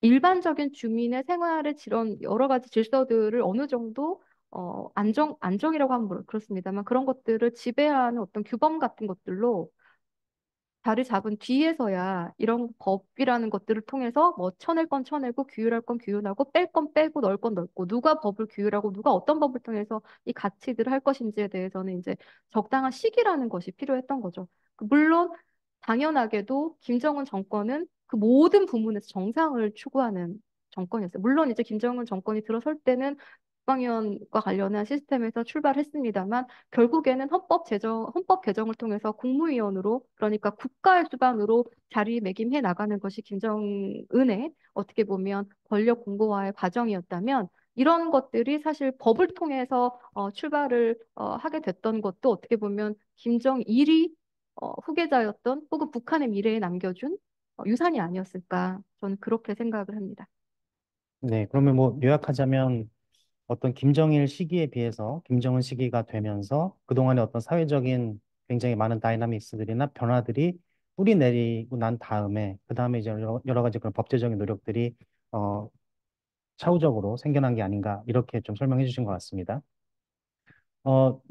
일반적인 주민의 생활의 이런 여러 가지 질서들을 어느 정도 안정이라고 하면 그렇습니다만 그런 것들을 지배하는 어떤 규범 같은 것들로 자리 잡은 뒤에서야 이런 법이라는 것들을 통해서 뭐 쳐낼 건 쳐내고 규율할 건 규율하고 뺄 건 빼고 넣을 건 넣고 누가 법을 규율하고 누가 어떤 법을 통해서 이 가치들을 할 것인지에 대해서는 이제 적당한 시기라는 것이 필요했던 거죠. 물론 당연하게도 김정은 정권은 그 모든 부문에서 정상을 추구하는 정권이었어요. 물론 이제 김정은 정권이 들어설 때는 국방위원과 관련한 시스템에서 출발했습니다만 결국에는 헌법 개정을 통해서 국무위원으로 그러니까 국가의 수반으로 자리매김해 나가는 것이 김정은의 어떻게 보면 권력 공고화의 과정이었다면 이런 것들이 사실 법을 통해서 출발을 하게 됐던 것도 어떻게 보면 김정일이 후계자였던 혹은 북한의 미래에 남겨준 유산이 아니었을까 저는 그렇게 생각을 합니다. 네. 그러면 뭐 요약하자면 어떤 김정일 시기에 비해서 김정은 시기가 되면서 그동안의 어떤 사회적인 굉장히 많은 다이나믹스들이나 변화들이 뿌리 내리고 난 다음에 그 다음에 이제 여러 가지 그런 법제적인 노력들이 어, 차후적으로 생겨난 게 아닌가 이렇게 좀 설명해 주신 것 같습니다.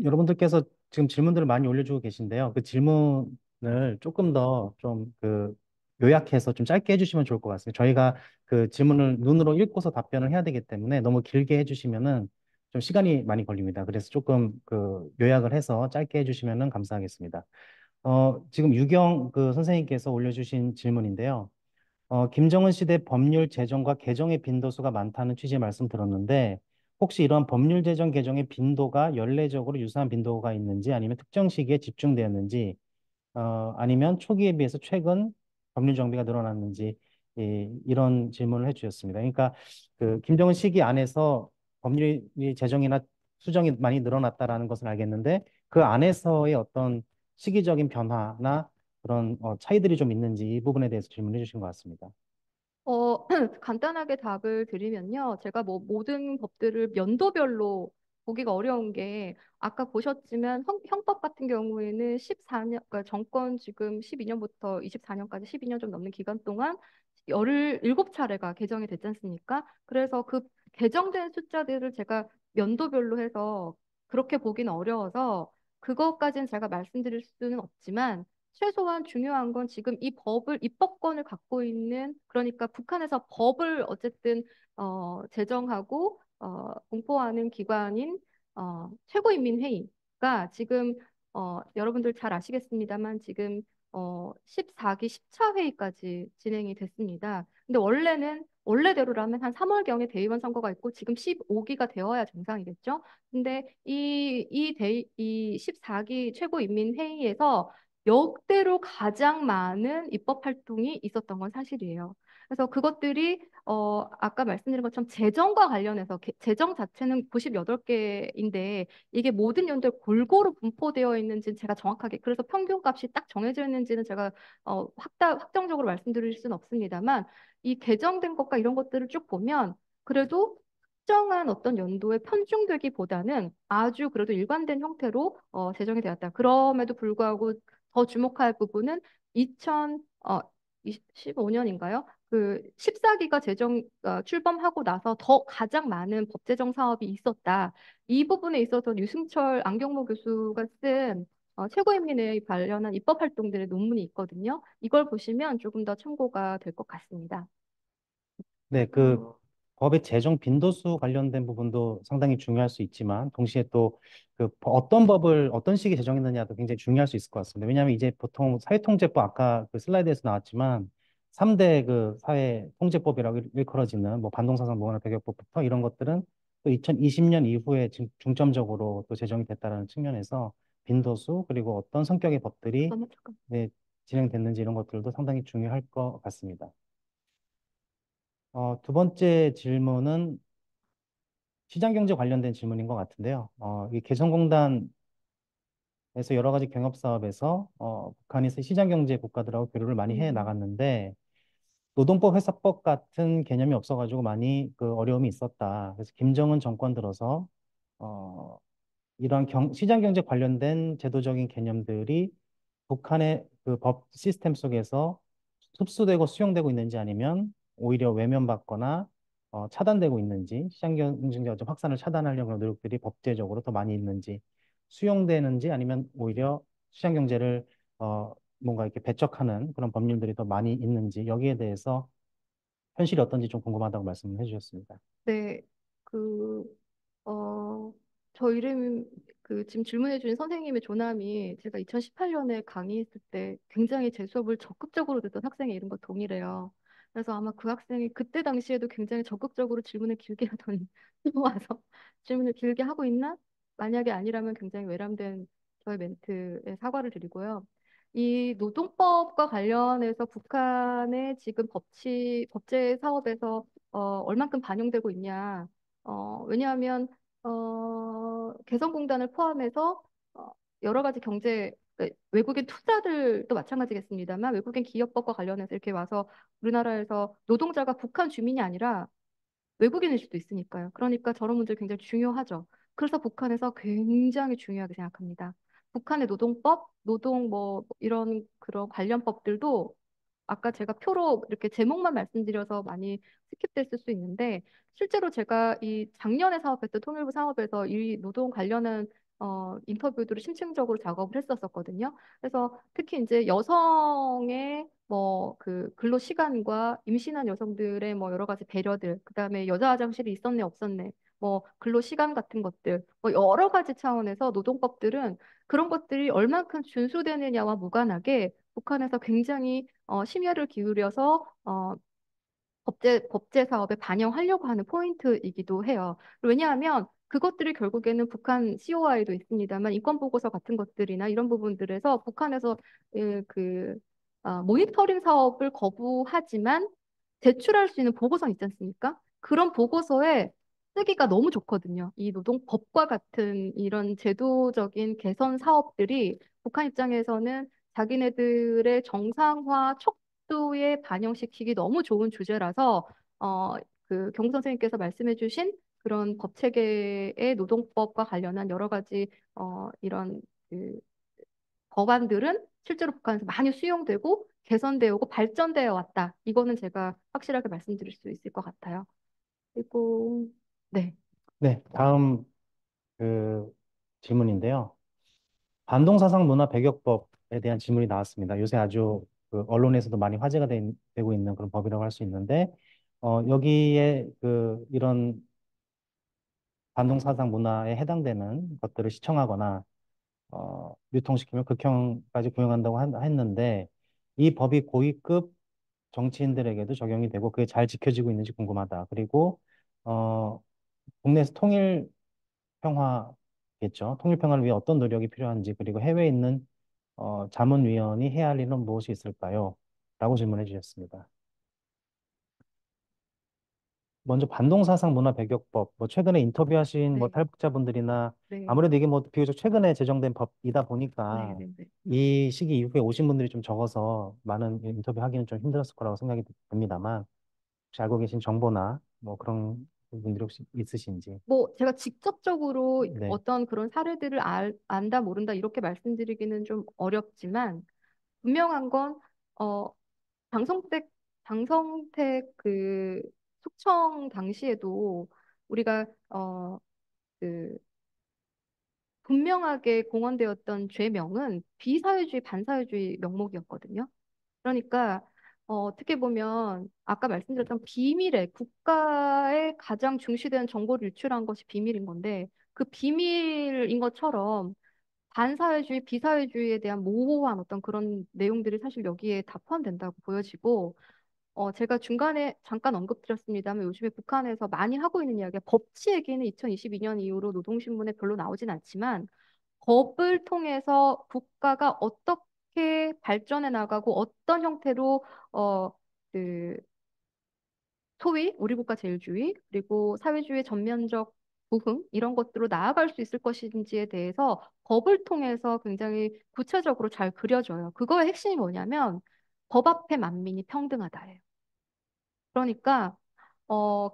여러분들께서 지금 질문들을 많이 올려주고 계신데요. 그 질문을 조금 더 좀 그 요약해서 좀 짧게 해주시면 좋을 것 같습니다. 저희가 그 질문을 눈으로 읽고서 답변을 해야 되기 때문에 너무 길게 해주시면은 좀 시간이 많이 걸립니다. 그래서 조금 그 요약을 해서 짧게 해주시면은 감사하겠습니다. 지금 유경 그 선생님께서 올려주신 질문인데요. 김정은 시대 법률 제정과 개정의 빈도수가 많다는 취지의 말씀 들었는데, 혹시 이러한 법률 제정 개정의 빈도가 연례적으로 유사한 빈도가 있는지 아니면 특정 시기에 집중되었는지, 아니면 초기에 비해서 최근 법률 정비가 늘어났는지, 이런 질문을 해주셨습니다. 그러니까 그 김정은 시기 안에서 법률이 제정이나 수정이 많이 늘어났다라는 것을 알겠는데, 그 안에서의 어떤 시기적인 변화나 그런 차이들이 좀 있는지 이 부분에 대해서 질문해 주신 것 같습니다. 간단하게 답을 드리면요. 제가 뭐 모든 법들을 연도별로 보기가 어려운 게 아까 보셨지만 형법 같은 경우에는 14년, 그러니까 정권 지금 12년부터 24년까지 12년 좀 넘는 기간 동안 17차례가 개정이 됐지 않습니까? 그래서 그 개정된 숫자들을 제가 연도별로 해서 그렇게 보기는 어려워서 그것까지는 제가 말씀드릴 수는 없지만 최소한 중요한 건 지금 이 법을 입법권을 갖고 있는 그러니까 북한에서 법을 어쨌든 제정하고 공포하는 기관인 최고인민회의가 지금 여러분들 잘 아시겠습니다만 지금 14기 10차 회의까지 진행이 됐습니다. 근데 원래대로라면 한 3월경에 대의원 선거가 있고 지금 15기가 되어야 정상이겠죠. 근데 이 14기 최고인민회의에서 역대로 가장 많은 입법 활동이 있었던 건 사실이에요. 그래서 그것들이 아까 말씀드린 것처럼 재정과 관련해서 재정 자체는 98개인데 이게 모든 연도에 골고루 분포되어 있는지는 제가 정확하게 그래서 평균값이 딱 정해져 있는지는 제가 확정적으로 말씀드릴 수는 없습니다만 이 개정된 것과 이런 것들을 쭉 보면 그래도 특정한 어떤 연도에 편중되기보다는 아주 그래도 일관된 형태로 제정이 되었다. 그럼에도 불구하고 더 주목할 부분은 2015년인가요? 그 14기가 출범하고 나서 더 가장 많은 법 제정 사업이 있었다. 이 부분에 있어서 유승철 안경모 교수가 쓴 최고인민회의 관련한 입법 활동들의 논문이 있거든요. 이걸 보시면 조금 더 참고가 될 것 같습니다. 네, 그 법의 제정 빈도수 관련된 부분도 상당히 중요할 수 있지만 동시에 또 그 어떤 법을 어떤 시기에 제정했느냐도 굉장히 중요할 수 있을 것 같습니다. 왜냐하면 이제 보통 사회통제법 아까 그 슬라이드에서 나왔지만 3대 그 사회통제법이라고 일컬어지는 뭐 반동사상 무관할 배격법부터 이런 것들은 또 2020년 이후에 중점적으로 또 제정이 됐다는 측면에서 빈도수 그리고 어떤 성격의 법들이 잠깐만. 네, 진행됐는지 이런 것들도 상당히 중요할 것 같습니다. 두 번째 질문은 시장경제 관련된 질문인 것 같은데요. 이 개성공단에서 여러 가지 경협 사업에서 북한이 시장경제 국가들하고 교류를 많이 해 음, 나갔는데 노동법, 회사법 같은 개념이 없어가지고 많이 그 어려움이 있었다. 그래서 김정은 정권 들어서 어, 이러한 시장 경제 관련된 제도적인 개념들이 북한의 그 법 시스템 속에서 흡수되고 수용되고 있는지 아니면 오히려 외면받거나 차단되고 있는지 시장 경쟁의 어떤 확산을 차단하려고 하는 노력들이 법제적으로 더 많이 있는지 수용되는지 아니면 오히려 시장 경제를 뭔가 이렇게 배척하는 그런 법률들이 더 많이 있는지 여기에 대해서 현실이 어떤지 좀 궁금하다고 말씀을 해주셨습니다. 네, 그, 어, 저 이름, 지금 질문해주신 선생님의 조남이 제가 2018년에 강의했을 때 굉장히 제 수업을 적극적으로 듣던 학생의 이름과 동일해요. 그래서 아마 그 학생이 그때 당시에도 굉장히 적극적으로 질문을 길게 하던 또 와서 질문을 길게 하고 있나? 만약에 아니라면 굉장히 외람된 저의 멘트에 사과를 드리고요. 이 노동법과 관련해서 북한의 지금 법제 사업에서 얼만큼 반영되고 있냐. 왜냐하면 개성공단을 포함해서 여러 가지 외국인 투자들도 마찬가지겠습니다만 외국인 기업법과 관련해서 이렇게 와서 우리나라에서 노동자가 북한 주민이 아니라 외국인일 수도 있으니까요. 그러니까 저런 문제 굉장히 중요하죠. 그래서 북한에서 굉장히 중요하게 생각합니다. 북한의 노동법, 노동 뭐 이런 그런 관련법들도 아까 제가 표로 이렇게 제목만 말씀드려서 많이 스킵됐을 수 있는데 실제로 제가 이 작년에 사업했던 통일부 사업에서 이 노동 관련한 인터뷰들을 심층적으로 작업을 했었거든요. 그래서 특히 이제 여성의 뭐 그 근로 시간과 임신한 여성들의 뭐 여러 가지 배려들, 그다음에 여자 화장실이 있었네 없었네, 뭐 근로시간 같은 것들, 뭐 여러 가지 차원에서 노동법들은 그런 것들이 얼만큼 준수되느냐와 무관하게 북한에서 굉장히 심혈을 기울여서 법제 사업에 반영하려고 하는 포인트이기도 해요. 왜냐하면 그것들이 결국에는 북한 COI도 있습니다만 인권보고서 같은 것들이나 이런 부분들에서 북한에서 모니터링 사업을 거부하지만 제출할 수 있는 보고서 있지 않습니까? 그런 보고서에 쓰기가 너무 좋거든요. 이 노동법과 같은 이런 제도적인 개선 사업들이 북한 입장에서는 자기네들의 정상화 척도에 반영시키기 너무 좋은 주제라서 어, 경 선생님께서 말씀해주신 그런 법 체계의 노동법과 관련한 여러 가지 이런 그 법안들은 실제로 북한에서 많이 수용되고 개선되어 오고 발전되어 왔다. 이거는 제가 확실하게 말씀드릴 수 있을 것 같아요. 그리고 네, 네, 다음 그 질문인데요. 반동사상 문화 배격법에 대한 질문이 나왔습니다. 요새 아주 그 언론에서도 많이 화제가 되고 있는 그런 법이라고 할 수 있는데, 여기에 이런 반동사상 문화에 해당되는 것들을 시청하거나, 유통시키면 극형까지 구형한다고 했는데, 이 법이 고위급 정치인들에게도 적용이 되고, 그게 잘 지켜지고 있는지 궁금하다. 그리고, 어, 국내에서 통일 평화겠죠. 통일 평화를 위해 어떤 노력이 필요한지, 그리고 해외에 있는 자문위원이 해야 할 일은 무엇이 있을까요? 라고 질문해 주셨습니다. 먼저 반동사상 문화 배격법, 뭐 최근에 인터뷰하신 뭐 네, 탈북자분들이나 네, 아무래도 이게 뭐 비교적 최근에 제정된 법이다 네, 보니까 네, 네. 이 시기 이후에 오신 분들이 좀 적어서 많은 인터뷰하기는 좀 힘들었을 거라고 생각이 듭니다만 혹시 알고 계신 정보나 뭐 그런 분들이 혹시 있으신지. 뭐 제가 직접적으로 네, 어떤 그런 사례들을 안다 모른다 이렇게 말씀드리기는 좀 어렵지만 분명한 건 어, 장성택 장성택 숙청 당시에도 우리가 그 분명하게 공언되었던 죄명은 비사회주의 반사회주의 명목이었거든요. 그러니까 어떻게 보면 아까 말씀드렸던 비밀의 국가의 가장 중시되는 정보를 유출한 것이 비밀인 건데 그 비밀인 것처럼 반사회주의, 비사회주의에 대한 모호한 어떤 그런 내용들이 사실 여기에 다 포함된다고 보여지고 제가 중간에 잠깐 언급드렸습니다만 요즘에 북한에서 많이 하고 있는 이야기가 법치 얘기는 2022년 이후로 노동신문에 별로 나오진 않지만 법을 통해서 국가가 어떻게 발전해 나가고 어떤 형태로 어, 그 소위 우리 국가 제일주의 그리고 사회주의의 전면적 부흥 이런 것들로 나아갈 수 있을 것인지에 대해서 법을 통해서 굉장히 구체적으로 잘 그려져요. 그거의 핵심이 뭐냐면 법 앞에 만민이 평등하다예요. 그러니까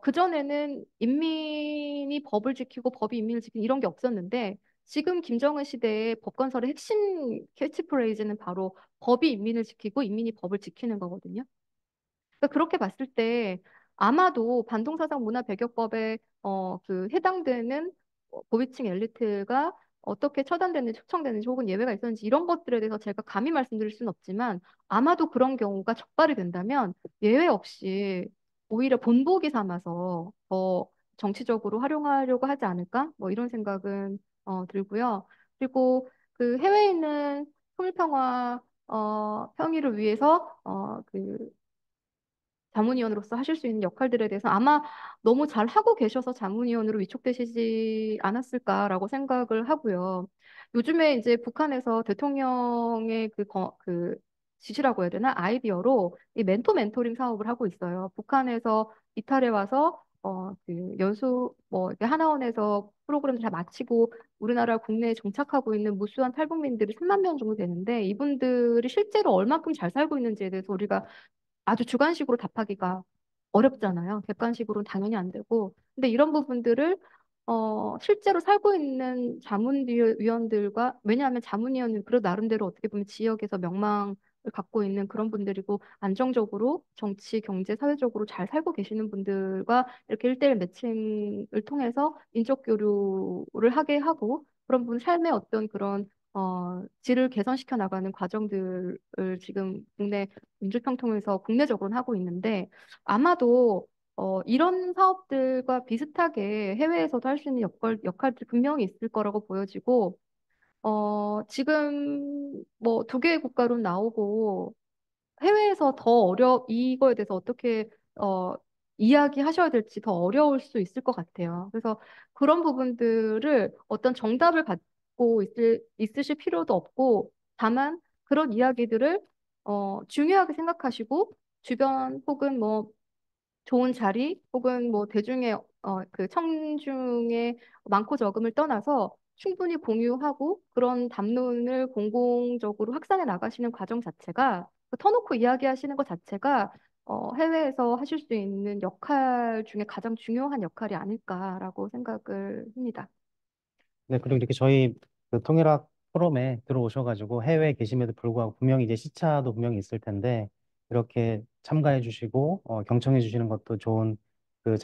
그전에는 인민이 법을 지키고 법이 인민을 지키는 이런 게 없었는데 지금 김정은 시대의 법 건설의 핵심 캐치프레이즈는 바로 법이 인민을 지키고 인민이 법을 지키는 거거든요. 그러니까 그렇게 봤을 때 아마도 반동사상 문화 배격법에 해당되는 고위층 엘리트가 어떻게 처단됐는지 초청됐는지 혹은 예외가 있었는지 이런 것들에 대해서 제가 감히 말씀드릴 수는 없지만 아마도 그런 경우가 적발이 된다면 예외 없이 오히려 본보기 삼아서 더 정치적으로 활용하려고 하지 않을까? 뭐 이런 생각은 들고요. 그리고 그 해외에 있는 통일평화 평의를 위해서 자문위원으로서 하실 수 있는 역할들에 대해서 아마 너무 잘 하고 계셔서 자문위원으로 위촉되시지 않았을까라고 생각을 하고요. 요즘에 이제 북한에서 대통령의 그 지시라고 해야 되나? 아이디어로 이 멘토링 사업을 하고 있어요. 북한에서 이탈해 와서 연수 뭐 이렇게 하나원에서 프로그램 다 마치고 우리나라 국내에 정착하고 있는 무수한 탈북민들이 3만 명 정도 되는데 이분들이 실제로 얼만큼 잘 살고 있는지에 대해서 우리가 아주 주관식으로 답하기가 어렵잖아요. 객관식으로는 당연히 안 되고. 근데 이런 부분들을 실제로 살고 있는 자문위원들과 왜냐하면 자문위원은 그런 나름대로 어떻게 보면 지역에서 명망을 갖고 있는 그런 분들이고 안정적으로 정치, 경제, 사회적으로 잘 살고 계시는 분들과 이렇게 일대일 매칭을 통해서 인적 교류를 하게 하고 그런 분 삶의 어떤 그런 질을 개선시켜 나가는 과정들을 지금 국내 민주평통에서 국내적으로는 하고 있는데 아마도 이런 사업들과 비슷하게 해외에서도 할 수 있는 역할들이 분명히 있을 거라고 보여지고, 지금 뭐 두 개의 국가로 나오고, 해외에서 더 이거에 대해서 어떻게, 어, 이야기하셔야 될지 더 어려울 수 있을 것 같아요. 그래서 그런 부분들을 어떤 정답을 갖고 있으실 필요도 없고, 다만 그런 이야기들을, 중요하게 생각하시고, 주변 혹은 뭐 좋은 자리 혹은 뭐 대중의 그 청중의 많고 적음을 떠나서 충분히 공유하고 그런 담론을 공공적으로 확산해 나가시는 과정 자체가 그 터놓고 이야기하시는 것 자체가 해외에서 하실 수 있는 역할 중에 가장 중요한 역할이 아닐까라고 생각을 합니다. 네, 그리고 이렇게 저희 그 통일학 포럼에 들어오셔가지고 해외에 계심에도 불구하고 분명히 이제 시차도 분명히 있을 텐데 이렇게 참가해 주시고 경청해 주시는 것도 좋은 그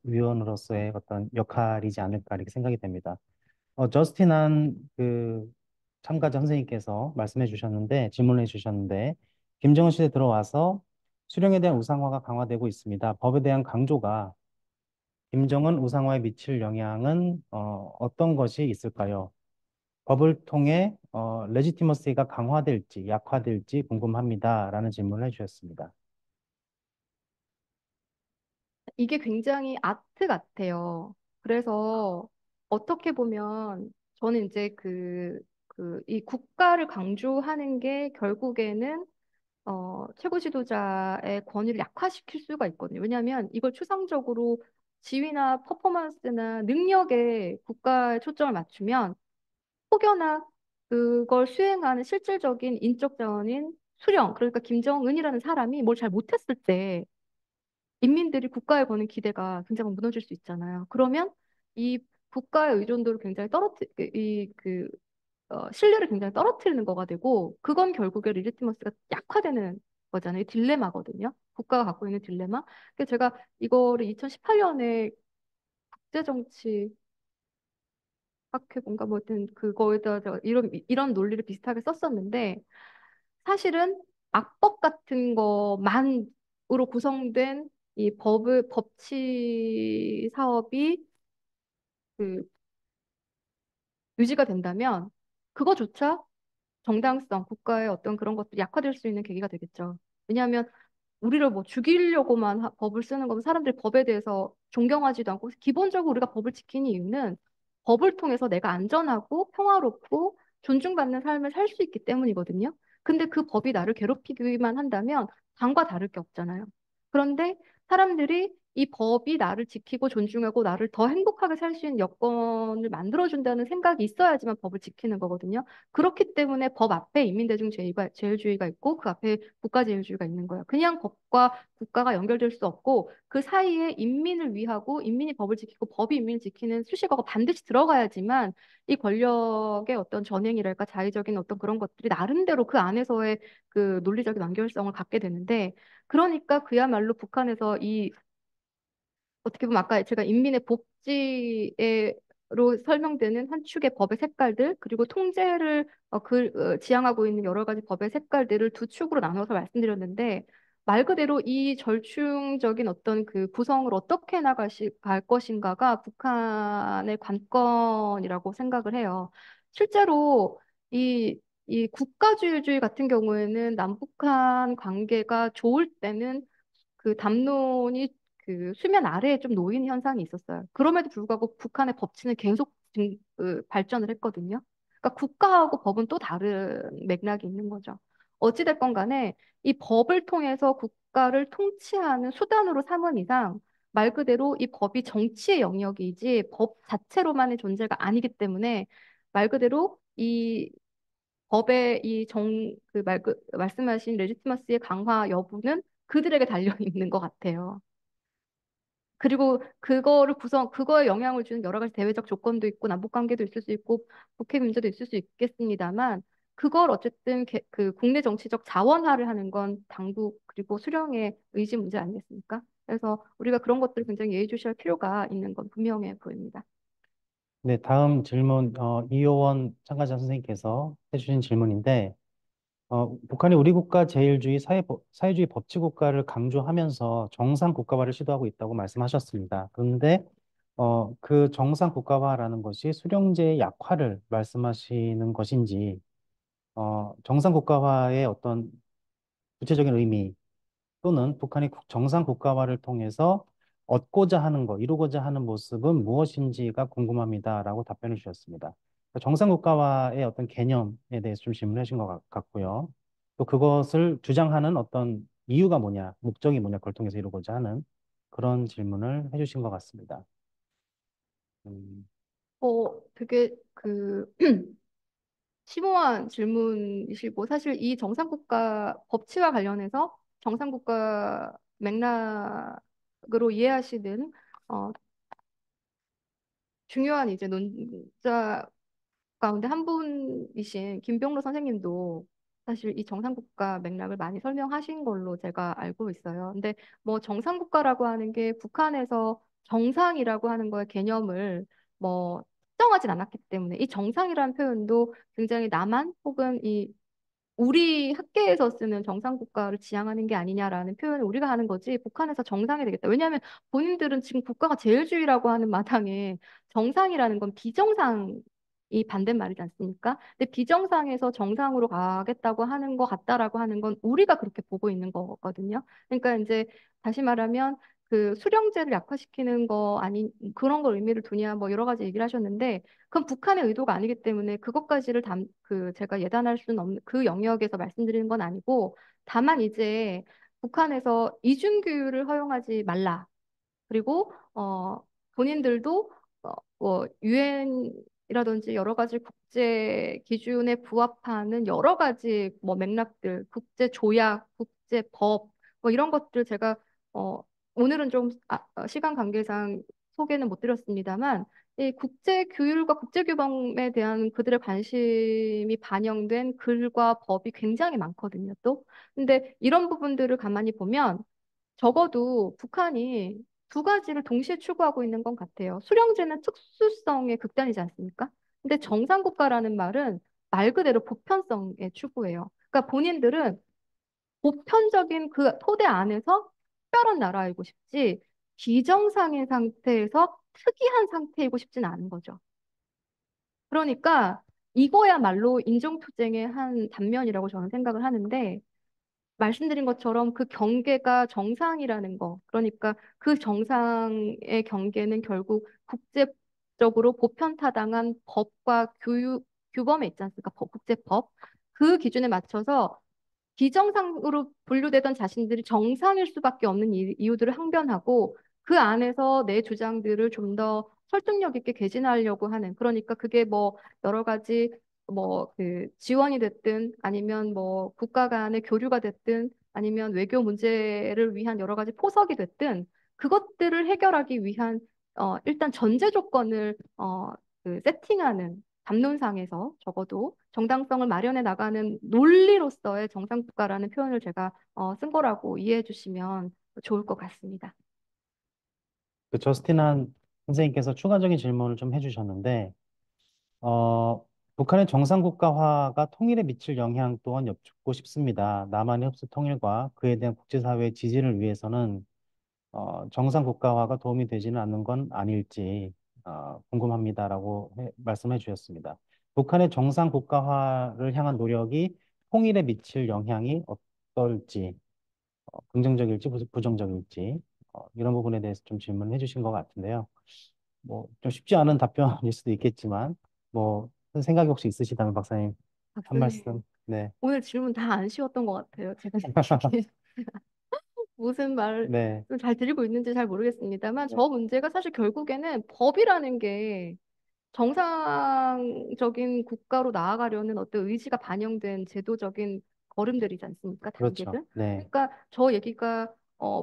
위원으로서의 어떤 역할이지 않을까 이렇게 생각이 됩니다. 저스틴한 그 참가자 선생님께서 말씀해 주셨는데 질문해 주셨는데 김정은 시대 들어와서 수령에 대한 우상화가 강화되고 있습니다. 법에 대한 강조가 김정은 우상화에 미칠 영향은 어떤 것이 있을까요? 법을 통해 레지티머시가 강화될지 약화될지 궁금합니다. 라는 질문을 해주셨습니다. 이게 굉장히 아트 같아요. 그래서 어떻게 보면 저는 이제 이 국가를 강조하는 게 결국에는 최고 지도자의 권위를 약화시킬 수가 있거든요. 왜냐하면 이걸 추상적으로 지위나 퍼포먼스나 능력에 국가에 초점을 맞추면 혹여나 그걸 수행하는 실질적인 인적 자원인 수령, 그러니까 김정은이라는 사람이 뭘 잘 못했을 때 인민들이 국가에 거는 기대가 굉장히 무너질 수 있잖아요. 그러면 이 국가의 의존도를 굉장히 신뢰를 굉장히 떨어뜨리는 거가 되고, 그건 결국에 리지티머스가 약화되는 거잖아요. 딜레마거든요. 국가가 갖고 있는 딜레마. 그래서 제가 이거를 2018년에 국제정치 학회 뭔가 뭐 하여튼 그거에다 제가 이런 논리를 비슷하게 썼었는데, 사실은 악법 같은 것만으로 구성된 이 법치 사업이 그 유지가 된다면 그거조차 정당성, 국가의 어떤 그런 것들이 약화될 수 있는 계기가 되겠죠. 왜냐하면 우리를 뭐 죽이려고만 법을 쓰는 거면 사람들이 법에 대해서 존경하지도 않고, 기본적으로 우리가 법을 지키는 이유는 법을 통해서 내가 안전하고 평화롭고 존중받는 삶을 살 수 있기 때문이거든요. 근데 그 법이 나를 괴롭히기만 한다면 당과 다를 게 없잖아요. 그런데 사람들이 이 법이 나를 지키고 존중하고 나를 더 행복하게 살 수 있는 여건을 만들어준다는 생각이 있어야지만 법을 지키는 거거든요. 그렇기 때문에 법 앞에 인민대중제일주의가 있고 그 앞에 국가제일주의가 있는 거예요. 그냥 법과 국가가 연결될 수 없고 그 사이에 인민을 위하고 인민이 법을 지키고 법이 인민을 지키는 수식어가 반드시 들어가야지만 이 권력의 어떤 전행이랄까 자의적인 어떤 그런 것들이 나름대로 그 안에서의 그 논리적인 완결성을 갖게 되는데, 그러니까 그야말로 북한에서 이 어떻게 보면 아까 제가 인민의 복지로 설명되는 한 축의 법의 색깔들, 그리고 통제를 지향하고 있는 여러 가지 법의 색깔들을 두 축으로 나눠서 말씀드렸는데, 말 그대로 이 절충적인 어떤 그 구성을 어떻게 갈 것인가가 북한의 관건이라고 생각을 해요. 실제로 이 국가주의주의 같은 경우에는 남북한 관계가 좋을 때는 그 담론이 그 수면 아래에 좀 놓이는 현상이 있었어요. 그럼에도 불구하고 북한의 법치는 계속 발전을 했거든요. 그러니까 국가하고 법은 또 다른 맥락이 있는 거죠. 어찌됐건 간에 이 법을 통해서 국가를 통치하는 수단으로 삼은 이상 말 그대로 이 법이 정치의 영역이지 법 자체로만의 존재가 아니기 때문에 말 그대로 이 법의 말씀하신 레지티머스의 강화 여부는 그들에게 달려 있는 것 같아요. 그리고 그거에 영향을 주는 여러 가지 대외적 조건도 있고, 남북 관계도 있을 수 있고, 북핵 문제도 있을 수 있겠습니다만, 그걸 어쨌든 그 국내 정치적 자원화를 하는 건 당국 그리고 수령의 의지 문제 아니겠습니까? 그래서 우리가 그런 것들을 굉장히 예의주시할 필요가 있는 건 분명해 보입니다. 네, 다음 질문 이효원 참가자 선생님께서 해주신 질문인데 북한이 우리 국가 제일주의 사회주의 법치국가를 강조하면서 정상 국가화를 시도하고 있다고 말씀하셨습니다. 그런데 그 정상 국가화라는 것이 수령제의 약화를 말씀하시는 것인지, 정상 국가화의 어떤 구체적인 의미 또는 북한이 정상 국가화를 통해서 얻고자 하는 것, 이루고자 하는 모습은 무엇인지가 궁금합니다라고 답변을 주셨습니다. 그러니까 정상 국가화의 어떤 개념에 대해서 좀 질문해 주신 것 같고요. 또 그것을 주장하는 어떤 이유가 뭐냐, 목적이 뭐냐, 그걸 통해서 이루고자 하는 그런 질문을 해주신 것 같습니다. 음, 되게 심오한 질문이시고 사실 이 정상국가 법치와 관련해서 정상국가 맥락으로 이해하시는 어, 중요한 이제 논자 가운데 한 분이신 김병로 선생님도 사실 이 정상국가 맥락을 많이 설명하신 걸로 제가 알고 있어요. 근데 뭐 정상국가라고 하는 게 북한에서 정상이라고 하는 거의 개념을 뭐 특정하진 않았기 때문에 이 정상이라는 표현도 굉장히 남한 혹은 이 우리 학계에서 쓰는 정상국가를 지향하는 게 아니냐라는 표현을 우리가 하는 거지 북한에서 정상이 되겠다. 왜냐하면 본인들은 지금 국가가 제일주의라고 하는 마당에 정상이라는 건 비정상이 반대말이지 않습니까? 근데 비정상에서 정상으로 가겠다고 하는 것 같다라고 하는 건 우리가 그렇게 보고 있는 거거든요. 그러니까 이제 다시 말하면 그 수령제를 약화시키는 거 아니 그런 걸 의미를 두냐 뭐 여러 가지 얘기를 하셨는데 그건 북한의 의도가 아니기 때문에 그것까지를 제가 예단할 수는 없는 그 영역에서 말씀드리는 건 아니고 다만 이제 북한에서 이중규율을 허용하지 말라. 그리고 본인들도 뭐 유엔이라든지 여러 가지 국제 기준에 부합하는 여러 가지 뭐 맥락들, 국제 조약, 국제 법, 뭐 이런 것들 제가 어, 오늘은 좀 시간 관계상 소개는 못 드렸습니다만 이 국제 규율과 국제 규범에 대한 그들의 관심이 반영된 글과 법이 굉장히 많거든요, 또. 근데 이런 부분들을 가만히 보면 적어도 북한이 두 가지를 동시에 추구하고 있는 것 같아요. 수령제는 특수성의 극단이지 않습니까? 근데 정상국가라는 말은 말 그대로 보편성의 추구예요. 그러니까 본인들은 보편적인 그 토대 안에서 특별한 나라이고 싶지 비정상인 상태에서 특이한 상태이고 싶진 않은 거죠. 그러니까 이거야말로 인종투쟁의 한 단면이라고 저는 생각을 하는데 말씀드린 것처럼 그 경계가 정상이라는 거, 그러니까 그 정상의 경계는 결국 국제적으로 보편타당한 법과 규범에 있지 않습니까? 국제법. 그 기준에 맞춰서 비정상으로 분류되던 자신들이 정상일 수밖에 없는 이유들을 항변하고 그 안에서 내 주장들을 좀 더 설득력 있게 개진하려고 하는 그러니까 그게 뭐 여러 가지 뭐 그 지원이 됐든 아니면 뭐 국가 간의 교류가 됐든 아니면 외교 문제를 위한 여러 가지 포석이 됐든 그것들을 해결하기 위한 일단 전제 조건을 세팅하는 담론상에서 적어도 정당성을 마련해 나가는 논리로서의 정상국가라는 표현을 제가 쓴 거라고 이해해 주시면 좋을 것 같습니다. 그 저스틴한 선생님께서 추가적인 질문을 좀 해주셨는데, 어, 북한의 정상국가화가 통일에 미칠 영향 또한 여쭙고 싶습니다. 남한의 흡수 통일과 그에 대한 국제사회의 지지를 위해서는 정상국가화가 도움이 되지는 않는 건 아닐지 궁금합니다라고 말씀해 주셨습니다. 북한의 정상국가화를 향한 노력이 통일에 미칠 영향이 어떨지, 긍정적일지 부정적일지 이런 부분에 대해서 좀 질문해 주신 것 같은데요. 뭐 좀 쉽지 않은 답변일 수도 있겠지만 뭐 생각이 혹시 있으시다면 박사님 한 박사님, 말씀. 네, 오늘 질문 다 안 쉬웠던 것 같아요. 제가 느끼기에 무슨 말을 네, 잘 드리고 있는지 잘 모르겠습니다만 네, 저 문제가 사실 결국에는 법이라는 게 정상적인 국가로 나아가려는 어떤 의지가 반영된 제도적인 걸음들이지 않습니까? 그렇죠. 단계들. 네, 그러니까 저 얘기가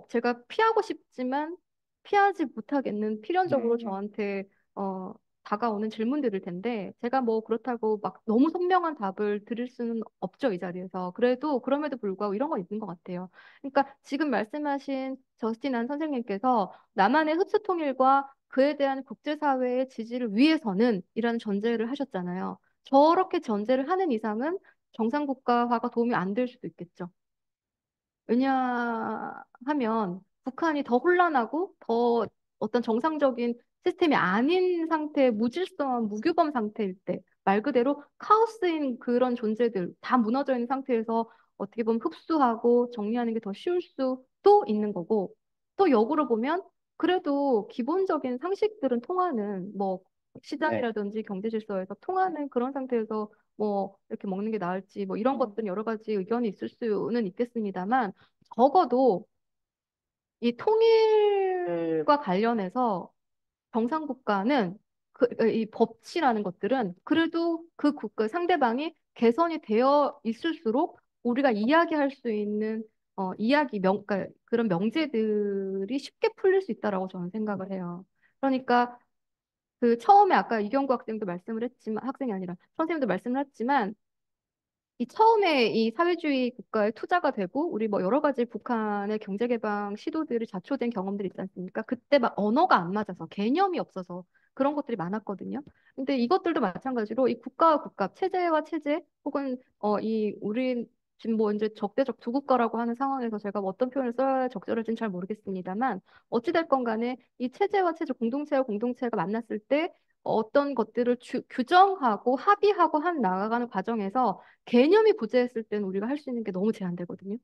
제가 피하고 싶지만 피하지 못하겠는 필연적으로 저한테 어, 다가오는 질문들일 텐데 제가 뭐 그렇다고 막 너무 선명한 답을 드릴 수는 없죠, 이 자리에서. 그래도 그럼에도 불구하고 이런 건 있는 것 같아요. 그러니까 지금 말씀하신 저스틴 한 선생님께서 남한의 흡수 통일과 그에 대한 국제사회의 지지를 위해서는 이라는 전제를 하셨잖아요. 저렇게 전제를 하는 이상은 정상국가화가 도움이 안 될 수도 있겠죠. 왜냐하면 북한이 더 혼란하고 더 어떤 정상적인 시스템이 아닌 상태의 무질서한 무규범 상태일 때, 말 그대로 카오스인 그런 존재들 다 무너져 있는 상태에서 어떻게 보면 흡수하고 정리하는 게 더 쉬울 수도 있는 거고, 또 역으로 보면 그래도 기본적인 상식들은 통하는, 뭐 네. 시장이라든지 경제 질서에서 통하는 그런 상태에서 뭐 이렇게 먹는 게 나을지 뭐 이런 것들은 여러 가지 의견이 있을 수는 있겠습니다만, 적어도 이 통일과 관련해서 정상국가는 이 법치라는 것들은 그래도 그 국가 상대방이 개선이 되어 있을수록 우리가 이야기할 수 있는 그러니까 그런 명제들이 쉽게 풀릴 수 있다라고 저는 생각을 해요. 그러니까 그 처음에 아까 이경구 학생도 말씀을 했지만, 학생이 아니라 선생님도 말씀을 했지만, 이 처음에 이 사회주의 국가에 투자가 되고 우리 뭐 여러 가지 북한의 경제 개방 시도들이 자초된 경험들이 있지 않습니까? 그때 막 언어가 안 맞아서 개념이 없어서 그런 것들이 많았거든요. 근데 이것들도 마찬가지로 이 국가와 국가, 체제와 체제 혹은 이 우리 지금 뭐 이제 적대적 두 국가라고 하는 상황에서 제가 뭐 어떤 표현을 써야 적절할지는 잘 모르겠습니다만, 어찌됐건 간에 이 체제와 체제, 공동체와 공동체가 만났을 때 어떤 것들을 규정하고 합의하고 한 나아가는 과정에서 개념이 부재했을 때는 우리가 할 수 있는 게 너무 제한되거든요.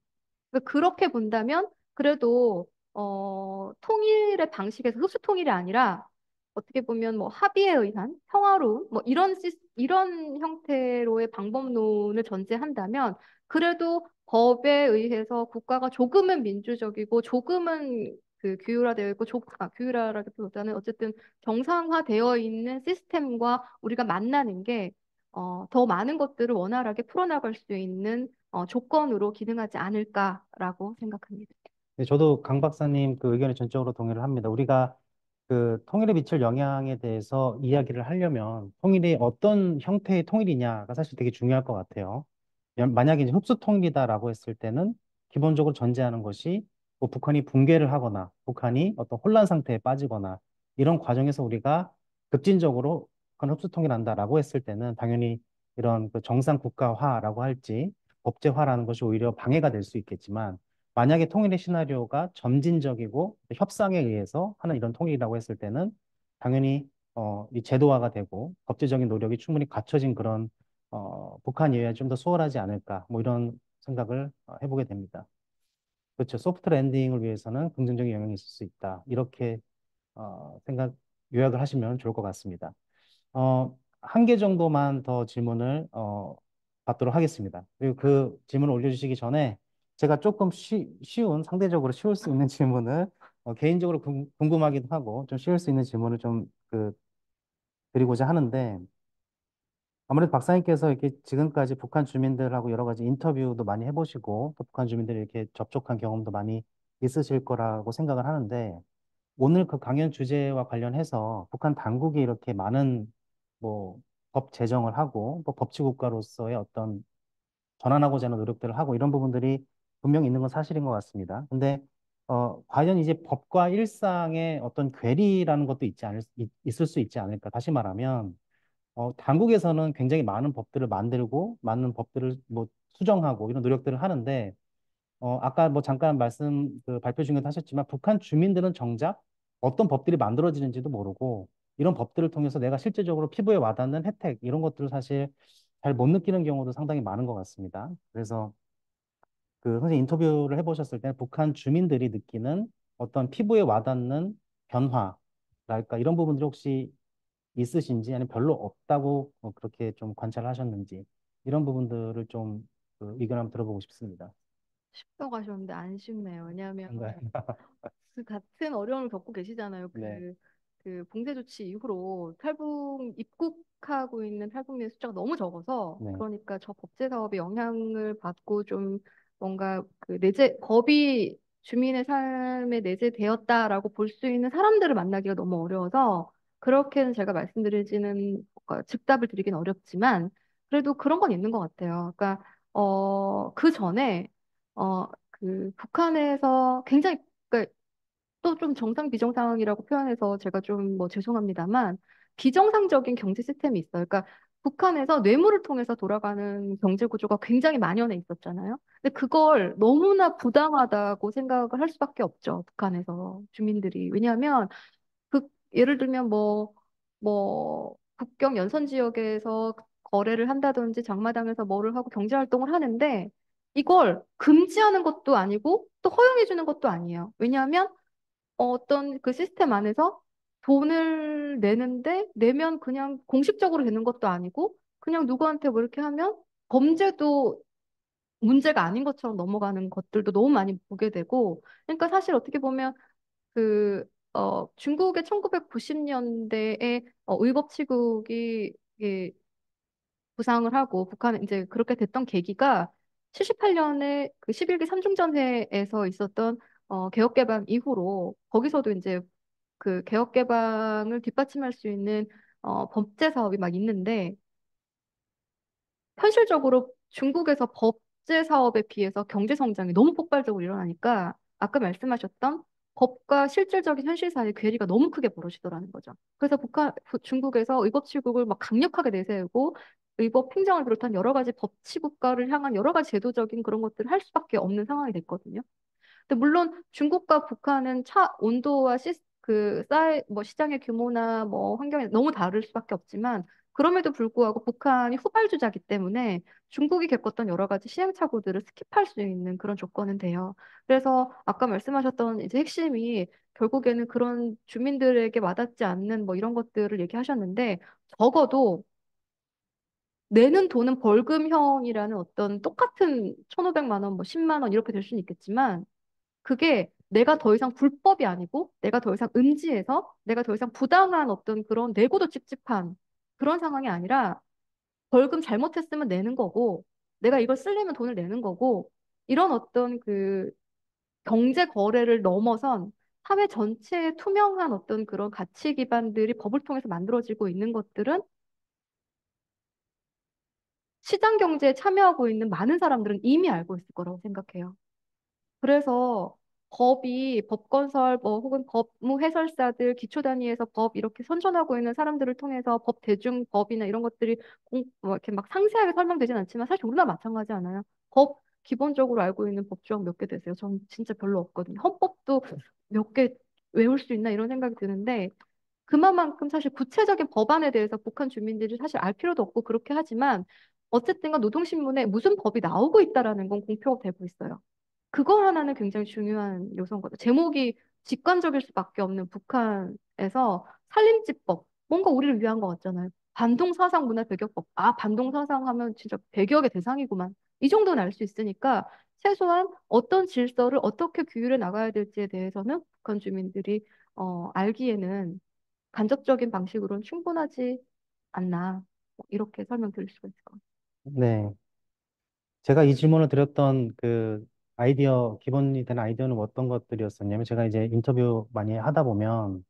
그러니까 그렇게 본다면 그래도 통일의 방식에서 흡수 통일이 아니라 어떻게 보면 뭐 합의에 의한 평화로운 뭐 이런 형태로의 방법론을 전제한다면 그래도 법에 의해서 국가가 조금은 민주적이고 조금은 그 규율화되어 있고 규율화라기보다는 어쨌든 정상화되어 있는 시스템과 우리가 만나는 게 더 많은 것들을 원활하게 풀어나갈 수 있는 조건으로 기능하지 않을까라고 생각합니다. 네, 저도 강 박사님 그 의견에 전적으로 동의를 합니다. 우리가 그 통일에 미칠 영향에 대해서 이야기를 하려면 통일이 어떤 형태의 통일이냐가 사실 되게 중요할 것 같아요. 만약에 이제 흡수 통일이다라고 했을 때는 기본적으로 전제하는 것이 뭐 북한이 붕괴를 하거나 북한이 어떤 혼란 상태에 빠지거나 이런 과정에서 우리가 급진적으로 북한 흡수 통일한다라고 했을 때는 당연히 이런 그 정상 국가화라고 할지 법제화라는 것이 오히려 방해가 될 수 있겠지만, 만약에 통일의 시나리오가 점진적이고 협상에 의해서 하는 이런 통일이라고 했을 때는 당연히 이 제도화가 되고 법제적인 노력이 충분히 갖춰진 그런 북한 이외에 좀 더 수월하지 않을까 뭐 이런 생각을 해보게 됩니다. 그렇죠. 소프트 랜딩을 위해서는 긍정적인 영향이 있을 수 있다. 이렇게 생각 요약을 하시면 좋을 것 같습니다. 한 개 정도만 더 질문을 받도록 하겠습니다. 그리고 그 질문을 올려주시기 전에 제가 조금 쉬운, 상대적으로 쉬울 수 있는 질문을 개인적으로 궁금하기도 하고 좀 쉬울 수 있는 질문을 좀 드리고자 하는데, 아무래도 박사님께서 이렇게 지금까지 북한 주민들하고 여러 가지 인터뷰도 많이 해보시고 또 북한 주민들이 이렇게 접촉한 경험도 많이 있으실 거라고 생각을 하는데, 오늘 그 강연 주제와 관련해서 북한 당국이 이렇게 많은 뭐 법 제정을 하고 또 법치국가로서의 어떤 전환하고자 하는 노력들을 하고 이런 부분들이 분명히 있는 건 사실인 것 같습니다. 근데 과연 이제 법과 일상의 어떤 괴리라는 것도 있을 수 있지 않을까. 다시 말하면 당국에서는 굉장히 많은 법들을 만들고 많은 법들을 뭐 수정하고 이런 노력들을 하는데, 아까 뭐 잠깐 그 발표 중에도 하셨지만 북한 주민들은 정작 어떤 법들이 만들어지는지도 모르고 이런 법들을 통해서 내가 실제적으로 피부에 와닿는 혜택 이런 것들을 사실 잘 못 느끼는 경우도 상당히 많은 것 같습니다. 그래서 그 선생님 인터뷰를 해보셨을 때 북한 주민들이 느끼는 어떤 피부에 와닿는 변화랄까 이런 부분들이 혹시 있으신지 아니면 별로 없다고 그렇게 좀 관찰하셨는지 이런 부분들을 좀그 의견 한번 들어보고 싶습니다. 쉽다고 하셨는데 안 쉽네요. 왜냐하면 그런가요? 그 같은 어려움을 겪고 계시잖아요. 네, 그 봉쇄 조치 이후로 입국하고 있는 탈북민의 숫자가 너무 적어서, 네, 그러니까 저 법제 사업에 영향을 받고 좀 뭔가 그 법이 주민의 삶에 내재되었다라고 볼 수 있는 사람들을 만나기가 너무 어려워서 그렇게는 제가 말씀드리지는 즉답을 드리긴 어렵지만, 그래도 그런 건 있는 것 같아요. 그러니까 그 전에 그 북한에서 굉장히, 그러니까 또 좀 정상 비정상이라고 표현해서 제가 좀 뭐 죄송합니다만 비정상적인 경제 시스템이 있어요. 그러니까 북한에서 뇌물을 통해서 돌아가는 경제 구조가 굉장히 만연해 있었잖아요. 근데 그걸 너무나 부당하다고 생각을 할 수밖에 없죠. 북한에서 주민들이. 왜냐하면 예를 들면 국경 연선 지역에서 거래를 한다든지 장마당에서 뭐를 하고 경제 활동을 하는데 이걸 금지하는 것도 아니고 또 허용해 주는 것도 아니에요. 왜냐하면 어떤 그 시스템 안에서 돈을 내는데 내면 그냥 공식적으로 되는 것도 아니고 그냥 누구한테 뭐 이렇게 하면 범죄도 문제가 아닌 것처럼 넘어가는 것들도 너무 많이 보게 되고 그러니까 사실 어떻게 보면 중국의 1990년대에 의법치국이 부상을 하고 북한은 이제 그렇게 됐던 계기가 78년에 그 11기 삼중전회에서 있었던 개혁개방 이후로 거기서도 이제 그 개혁개방을 뒷받침할 수 있는 법제 사업이 막 있는데 현실적으로 중국에서 법제 사업에 비해서 경제 성장이 너무 폭발적으로 일어나니까 아까 말씀하셨던 법과 실질적인 현실 사이의 괴리가 너무 크게 벌어지더라는 거죠. 그래서 중국에서 의법치국을 막 강력하게 내세우고 의법 행정을 비롯한 여러 가지 법치 국가를 향한 여러 가지 제도적인 그런 것들을 할 수밖에 없는 상황이 됐거든요. 근데 물론 중국과 북한은 온도와 시장의 규모나 뭐 환경이 너무 다를 수밖에 없지만 그럼에도 불구하고 북한이 후발주자기 때문에 중국이 겪었던 여러 가지 시행착오들을 스킵할 수 있는 그런 조건은 돼요. 그래서 아까 말씀하셨던 이제 핵심이 결국에는 그런 주민들에게 와닿지 않는 뭐 이런 것들을 얘기하셨는데 적어도 내는 돈은 벌금형이라는 어떤 똑같은 1,500만 원, 뭐 10만 원 이렇게 될 수는 있겠지만 그게 내가 더 이상 불법이 아니고 내가 더 이상 음지에서 내가 더 이상 부당한 어떤 그런 내고도 찝찝한 그런 상황이 아니라 벌금 잘못했으면 내는 거고 내가 이걸 쓰려면 돈을 내는 거고 이런 어떤 그 경제 거래를 넘어선 사회 전체의 투명한 어떤 그런 가치 기반들이 법을 통해서 만들어지고 있는 것들은 시장 경제에 참여하고 있는 많은 사람들은 이미 알고 있을 거라고 생각해요. 그래서 법건설 뭐 혹은 법무 해설사들 기초 단위에서 법 이렇게 선전하고 있는 사람들을 통해서 법 대중법이나 이런 것들이 뭐 이렇게 막 상세하게 설명되진 않지만 사실 우리나라 마찬가지 않아요? 법 기본적으로 알고 있는 법조항 몇 개 되세요? 전 진짜 별로 없거든요. 헌법도 몇 개 외울 수 있나 이런 생각이 드는데 그만큼 사실 구체적인 법안에 대해서 북한 주민들이 사실 알 필요도 없고 그렇게 하지만 어쨌든간 노동신문에 무슨 법이 나오고 있다라는 건 공표가 되고 있어요. 그거 하나는 굉장히 중요한 요소인 거죠. 제목이 직관적일 수밖에 없는 북한에서 살림집법, 뭔가 우리를 위한 것 같잖아요. 반동사상 문화 배격법. 아, 반동사상 하면 진짜 배격의 대상이구만. 이 정도는 알 수 있으니까 최소한 어떤 질서를 어떻게 규율해 나가야 될지에 대해서는 북한 주민들이 알기에는 간접적인 방식으로는 충분하지 않나. 이렇게 설명드릴 수가 있을 것 같아요. 네. 제가 이 질문을 드렸던 그 기본이 되는 아이디어는 어떤 것들이었었냐면, 제가 이제 인터뷰 많이 하다 보면,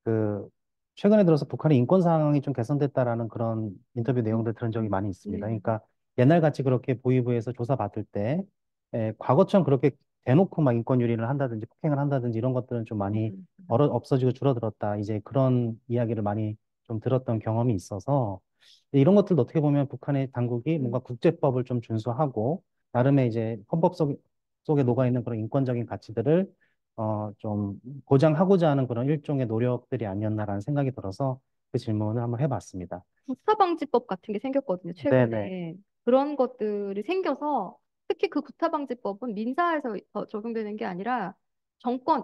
그, 최근에 들어서 북한의 인권 상황이 좀 개선됐다라는 그런 인터뷰 내용들 들은 적이 많이 있습니다. 네. 그러니까 옛날 같이 그렇게 보위부에서 조사받을 때, 과거처럼 그렇게 대놓고 막 인권 유린을 한다든지 폭행을 한다든지 이런 것들은 좀 많이 맞아요. 없어지고 줄어들었다. 이제 그런 이야기를 많이 좀 들었던 경험이 있어서, 이런 것들도 어떻게 보면 북한의 당국이 뭔가 음, 국제법을 좀 준수하고, 나름의 이제 헌법 속에 녹아있는 그런 인권적인 가치들을 좀 보장하고자 하는 그런 일종의 노력들이 아니었나라는 생각이 들어서 그 질문을 한번 해봤습니다. 구타방지법 같은 게 생겼거든요, 네네. 최근에. 그런 것들이 생겨서 특히 그 구타방지법은 민사에서 적용되는 게 아니라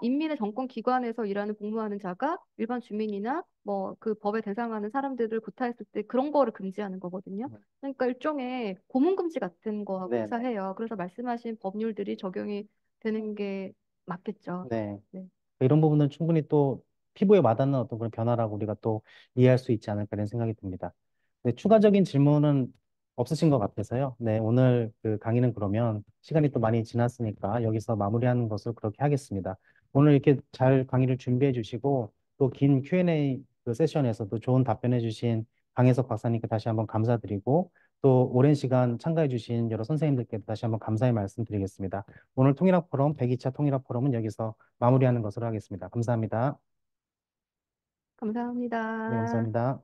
인민의 정권 기관에서 일하는 복무하는 자가 일반 주민이나 뭐 그 법에 대상하는 사람들을 구타했을 때 그런 거를 금지하는 거거든요. 그러니까 일종의 고문금지 같은 거하고 네네. 유사해요. 그래서 말씀하신 법률들이 적용이 되는 게 맞겠죠. 네. 네. 이런 부분은 충분히 또 피부에 와닿는 어떤 그런 변화라고 우리가 또 이해할 수 있지 않을까 이런 생각이 듭니다. 네, 추가적인 질문은 없으신 것 같아서요. 네, 오늘 그 강의는 그러면 시간이 또 많이 지났으니까 여기서 마무리하는 것을 그렇게 하겠습니다. 오늘 이렇게 잘 강의를 준비해 주시고 또 긴 Q&A 그 세션에서도 좋은 답변해 주신 강혜석 박사님께 다시 한번 감사드리고 또 오랜 시간 참가해 주신 여러 선생님들께 다시 한번 감사의 말씀드리겠습니다. 오늘 통일학 포럼 102차 통일학 포럼은 여기서 마무리하는 것으로 하겠습니다. 감사합니다. 네, 감사합니다. 감사합니다.